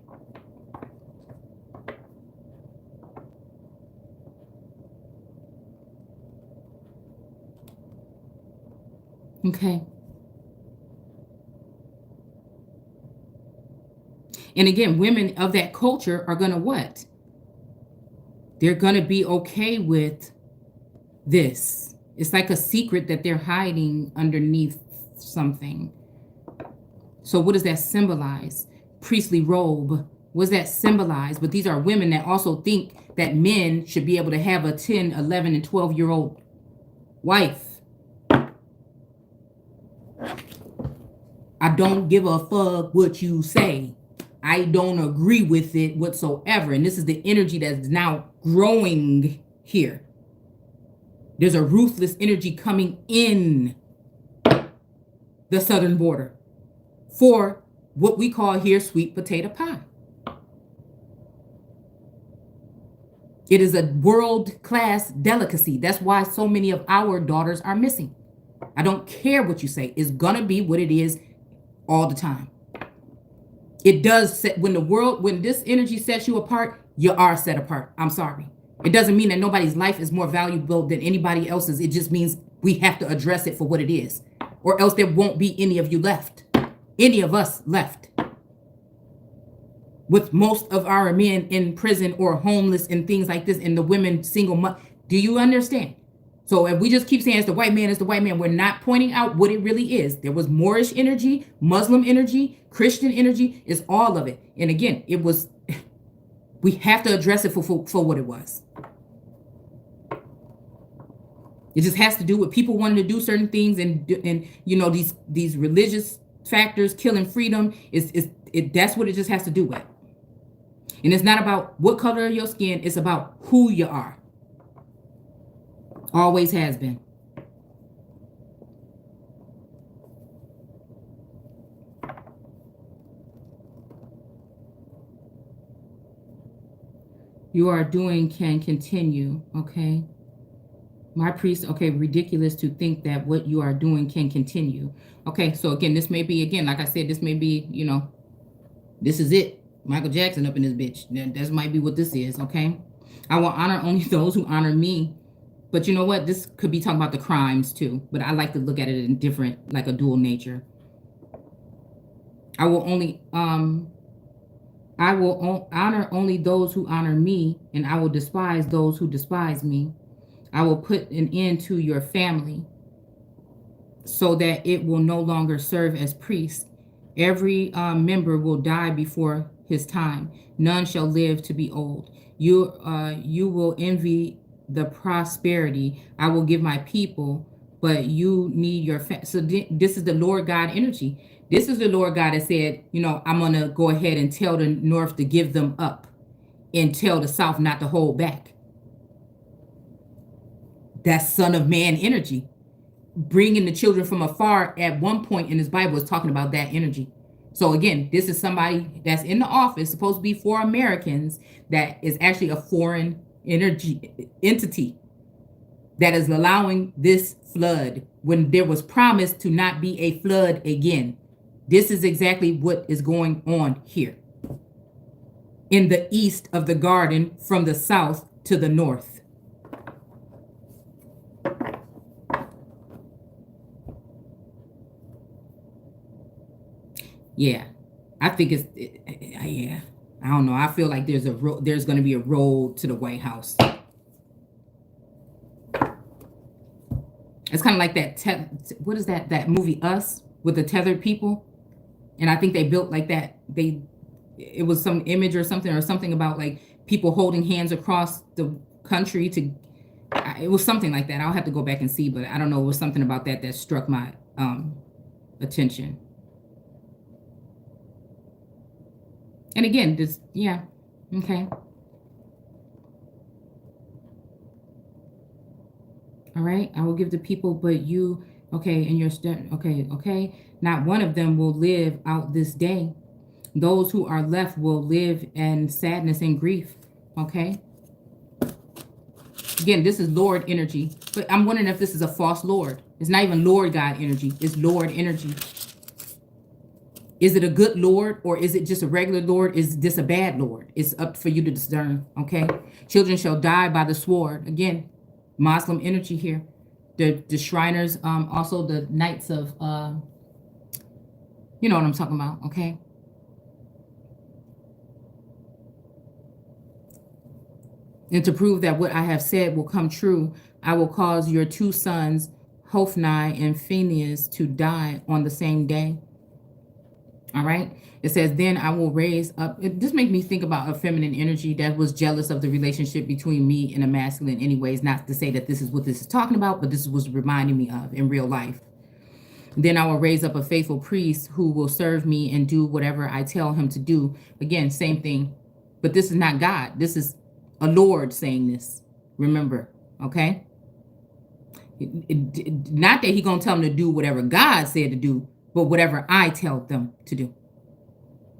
Okay. And again, women of that culture are going to what? They're going to be okay with this. It's like a secret that they're hiding underneath something. So what does that symbolize? Priestly robe, What's that symbolize? But these are women that also think that men should be able to have a 10, 11, and 12-year-old wife. I don't give a fuck what you say. I don't agree with it whatsoever. And this is the energy that's now growing here. There's a ruthless energy coming in the southern border for what we call here sweet potato pie. It is a world-class delicacy. That's why so many of our daughters are missing. I don't care what you say. It's going to be what it is all the time. It does set, when this energy sets you apart, you are set apart. I'm sorry. It doesn't mean that nobody's life is more valuable than anybody else's. It just means we have to address it for what it is, or else there won't be any of you left. Any of us left. With most of our men in prison or homeless and things like this, and the women single. Do you understand? So if we just keep saying it's the white man, it's the white man, we're not pointing out what it really is. There was Moorish energy, Muslim energy, Christian energy. It's all of it. And again, it was, we have to address it for what it was. It just has to do with people wanting to do certain things, and you know, these religious factors killing freedom. That's what it just has to do with. And it's not about what color of your skin, it's about who you are. Always has been. You are doing can continue, okay? My priest, okay, ridiculous to think that what you are doing can continue. Okay, so again, this may be, again, like I said, this may be, you know, this is it. Michael Jackson up in this bitch. That might be what this is, okay? I will honor only those who honor me. But you know what? This could be talking about the crimes too. But I like to look at it in different, like a dual nature. I will honor only those who honor me, and I will despise those who despise me. I will put an end to your family so that it will no longer serve as priests. Every member will die before his time. None shall live to be old. You will envy the prosperity I will give my people, but you need your so this is the Lord God energy. This is the Lord God that said, you know, I'm gonna go ahead and tell the north to give them up and tell the south not to hold back. That's Son of Man energy. Bringing the children from afar at one point in this Bible is talking about that energy. So again, this is somebody that's in the office, supposed to be for Americans, that is actually a foreign entity that is allowing this flood when there was promised to not be a flood again. This is exactly what is going on here. In the east of the garden, from the south to the north. Yeah, I think yeah. I don't know. I feel like there's going to be a road to the White House. It's kind of like that. What is that movie Us with the tethered people? And I think they built like that. It was some image or something about like people holding hands across the country to. It was something like that. I'll have to go back and see, but I don't know. It was something about that struck my attention. And again, just, yeah, okay. All right, I will give the people, but you, okay, and your, okay. Not one of them will live out this day. Those who are left will live in sadness and grief, okay? Again, this is Lord energy, but I'm wondering if this is a false Lord. It's not even Lord God energy, it's Lord energy. Is it a good Lord, or is it just a regular Lord? Is this a bad Lord? It's up for you to discern, okay? Children shall die by the sword. Again, Muslim energy here. The Shriners, also the Knights of, you know what I'm talking about, okay? And to prove that what I have said will come true, I will cause your two sons, Hophni and Phinehas, to die on the same day. All right. It says, then I will raise up. This makes me think about a feminine energy that was jealous of the relationship between me and a masculine, anyways. Not to say that this is what this is talking about, but this was reminding me of in real life. Then I will raise up a faithful priest who will serve me and do whatever I tell him to do. Again, same thing. But this is not God. This is a Lord saying this. Remember, okay? Not that he's going to tell them to do whatever God said to do, but whatever I tell them to do.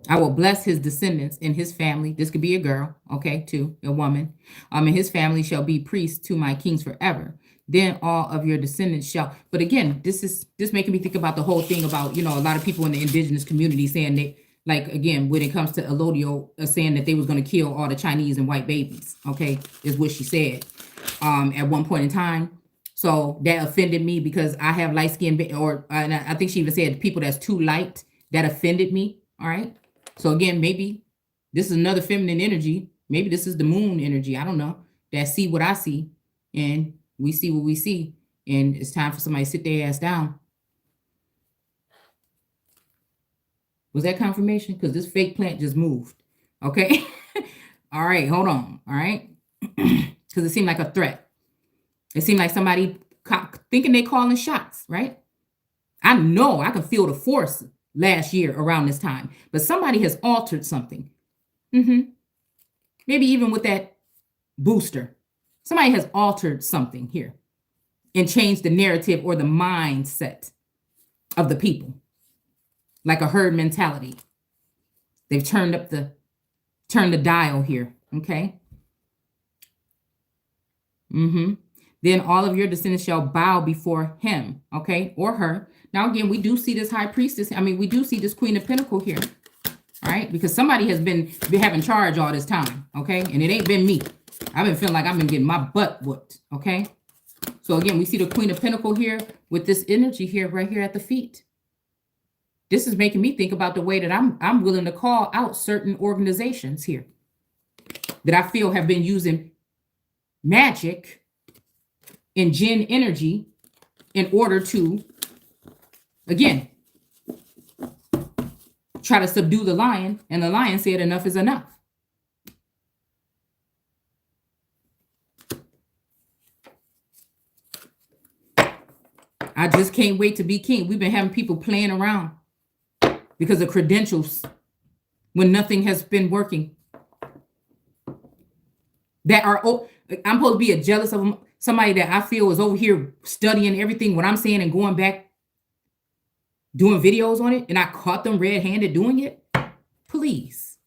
I will bless his descendants and his family. This could be a girl, okay, too, a woman. And his family shall be priests to my kings forever. Then all of your descendants shall. But again, this making me think about the whole thing about, a lot of people in the indigenous community saying they, like, again, when it comes to Elodio, saying that they was going to kill all the Chinese and white babies, okay, is what she said at one point in time. So that offended me because I have light skin, and I think she even said people that's too light, that offended me, all right? So again, maybe this is another feminine energy. Maybe this is the moon energy. I don't know. That see what I see, and we see what we see, and it's time for somebody to sit their ass down. Was that confirmation? Because this fake plant just moved. Okay. All right, hold on. All right. Because it seemed like a threat. It seemed like somebody thinking they calling shots, right? I know I can feel the force last year around this time, but somebody has altered something. Maybe even with that booster, somebody has altered something here and changed the narrative or the mindset of the people, like a herd mentality. They've turned the dial here. Okay. Then all of your descendants shall bow before him, okay, or her. Now, again, we do see this high priestess. I mean, we do see this Queen of Pinnacles here, all right, because somebody has been having charge all this time, okay, and it ain't been me. I've been feeling like I've been getting my butt whooped, okay. So again, we see the Queen of Pinnacles here with this energy here, right here at the feet. This is making me think about the way that I'm willing to call out certain organizations here that I feel have been using magic and Jinn energy in order to, again, try to subdue the lion, and the lion said enough is enough. I just can't wait to be king. We've been having people playing around because of credentials when nothing has been working. That are, I'm supposed to be jealous of somebody that I feel is over here studying everything, what I'm saying, and going back, doing videos on it, and I caught them red-handed doing it? Please.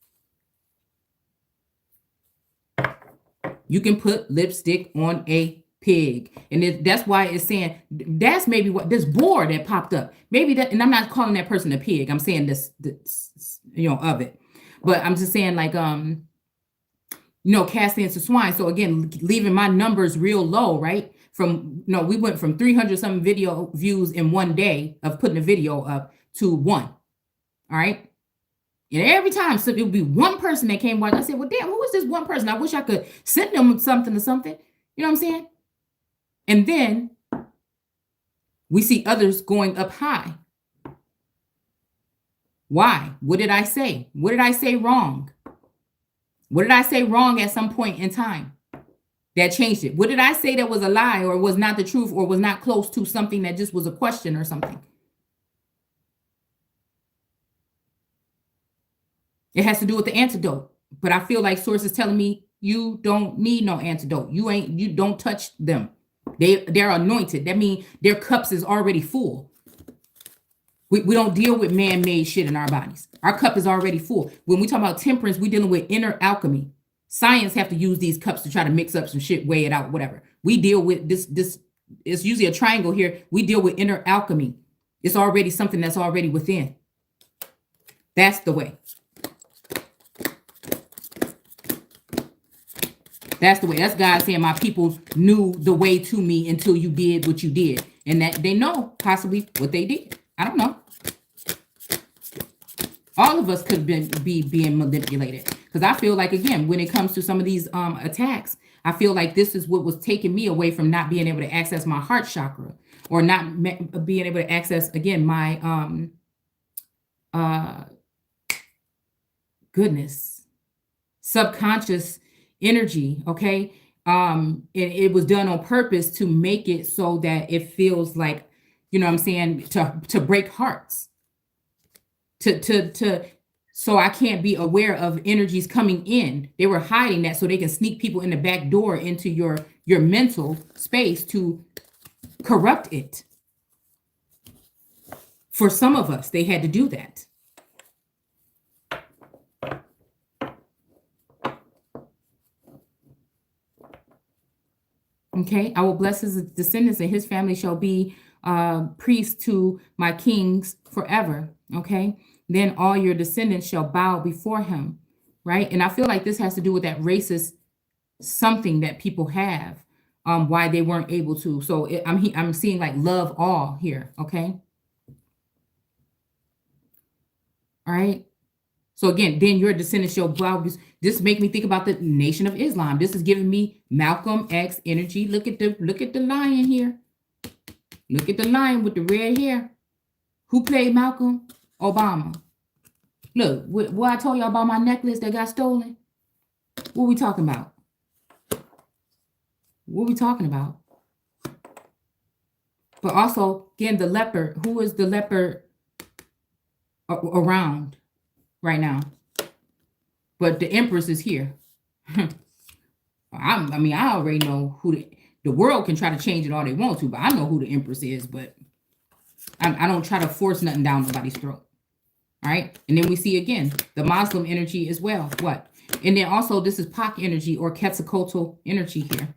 You can put lipstick on a pig. And that's why it's saying, that's maybe what, this board that popped up. Maybe that, and I'm not calling that person a pig. I'm saying this of it. But I'm just saying, like, casting into swine. So again, leaving my numbers real low, right? We went from 300 something video views in one day of putting a video up to 1. All right. And every time, so it would be one person that came watch. I said, well, damn, who is this one person? I wish I could send them something or something. You know what I'm saying? And then we see others going up high. Why? What did I say? What did I say wrong? What did I say wrong at some point in time that changed it? What did I say that was a lie or was not the truth or was not close to something that just was a question or something? It has to do with the antidote. But I feel like source is telling me you don't need no antidote. You don't touch them. They're anointed. That means their cups is already full. We don't deal with man-made shit in our bodies. Our cup is already full. When we talk about temperance, we're dealing with inner alchemy. Science have to use these cups to try to mix up some shit, weigh it out, whatever. We deal with this. It's usually a triangle here. We deal with inner alchemy. It's already something that's already within. That's the way. That's the way. That's God saying my people knew the way to me until you did what you did. And that they know possibly what they did. I don't know. All of us could be being manipulated. Because I feel like, again, when it comes to some of these attacks, I feel like this is what was taking me away from not being able to access my heart chakra. Or not being able to access, again, my goodness. Subconscious energy, okay? It was done on purpose to make it so that it feels like, you know what I'm saying, to break hearts, to so I can't be aware of energies coming in. They were hiding that so they can sneak people in the back door into your mental space to corrupt it. For some of us, they had to do that. Okay, I will bless his descendants, and his family shall be priests to my kings forever. Okay, then all your descendants shall bow before him. Right, and I feel like this has to do with that racist something that people have, why they weren't able to. So I'm seeing like love all here. Okay, all right. So again, then your descendants shall bow. This make me think about the Nation of Islam. This is giving me Malcolm X energy. Look at the lion here. Look at the lion with the red hair. Who played Malcolm? Obama. Look, what I told y'all about my necklace that got stolen. What we talking about? What we talking about? But also, again, the leopard. Who is the leopard around right now? But the Empress is here. I already know who the world can try to change it all they want to, but I know who the Empress is, but I don't try to force nothing down nobody's throat. All right. And then we see again the Muslim energy as well. What? And then also this is Pak energy or Quetzalcoatl energy here.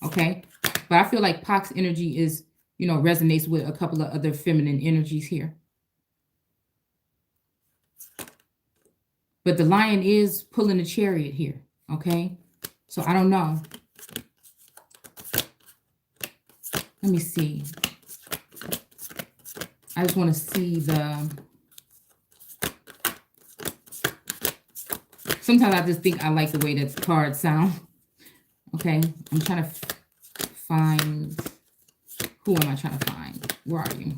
Okay. But I feel like Pak's energy is, resonates with a couple of other feminine energies here. But the lion is pulling the chariot here. Okay. So I don't know. Let me see. I just want to see sometimes I just think I like the way that the cards sound. Okay. I'm trying to find, who am I trying to find? Where are you?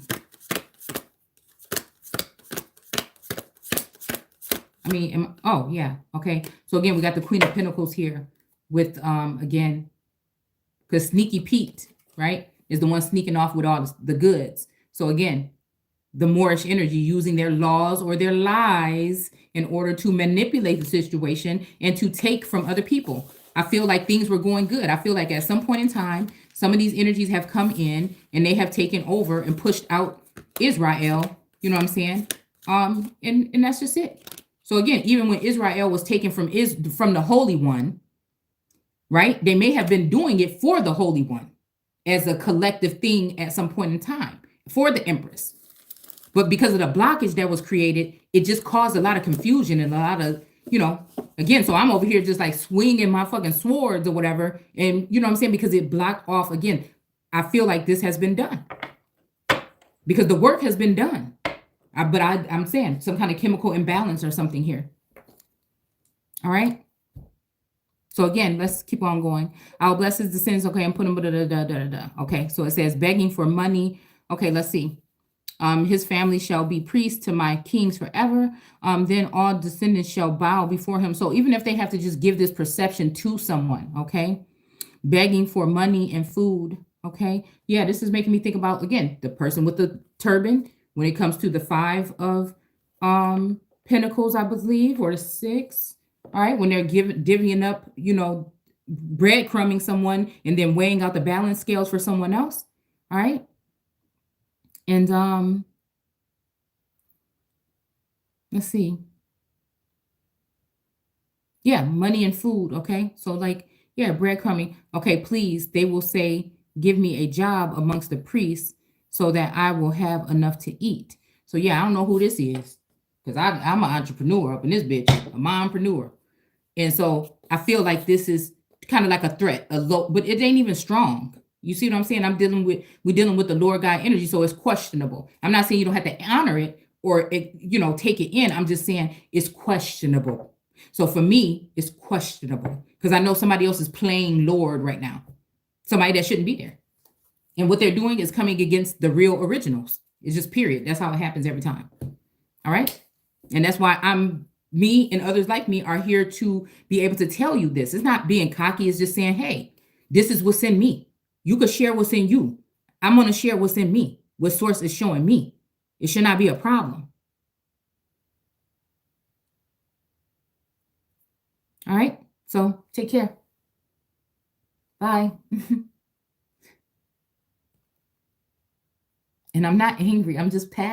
Oh yeah. Okay. So again, we got the Queen of Pentacles here with, again, because Sneaky Pete, right, is the one sneaking off with all the goods. So again, the Moorish energy using their laws or their lies in order to manipulate the situation and to take from other people. I feel like things were going good. I feel like at some point in time, some of these energies have come in and they have taken over and pushed out Israel. You know what I'm saying? And that's just it. So again, even when Israel was taken from the Holy One, right? They may have been doing it for the Holy One as a collective thing at some point in time for the Empress. But because of the blockage that was created, it just caused a lot of confusion and a lot of, again, so I'm over here just like swinging my fucking swords or whatever. And you know what I'm saying? Because it blocked off again. I feel like this has been done because the work has been done. But I'm saying some kind of chemical imbalance or something here. All right. So again, let's keep on going. I'll bless his descendants. Okay, I'm putting okay. So it says begging for money. Okay, let's see. His family shall be priests to my kings forever. Then all descendants shall bow before him. So even if they have to just give this perception to someone, okay, begging for money and food. Okay, yeah, this is making me think about again the person with the turban. When it comes to the 5 of Pentacles, I believe, or the 6, all right, when they're divvying up, breadcrumbing someone and then weighing out the balance scales for someone else, all right? And let's see. Yeah, money and food, okay? So like, yeah, breadcrumbing. Okay, please, they will say, give me a job amongst the priests so that I will have enough to eat. So yeah, I don't know who this is because I'm an entrepreneur up in this bitch, a mompreneur. And so I feel like this is kind of like a threat, but it ain't even strong. You see what I'm saying? We're dealing with the Lord God energy, so it's questionable. I'm not saying you don't have to honor it or take it in. I'm just saying it's questionable. So for me, it's questionable because I know somebody else is playing Lord right now. Somebody that shouldn't be there. And what they're doing is coming against the real originals. It's just period. That's how it happens every time. All right. And that's why I'm me and others like me are here to be able to tell you this. It's not being cocky. It's just saying, hey, this is what's in me. You could share what's in you. I'm going to share what's in me, what source is showing me. It should not be a problem. All right. So take care. Bye. And I'm not angry. I'm just passionate.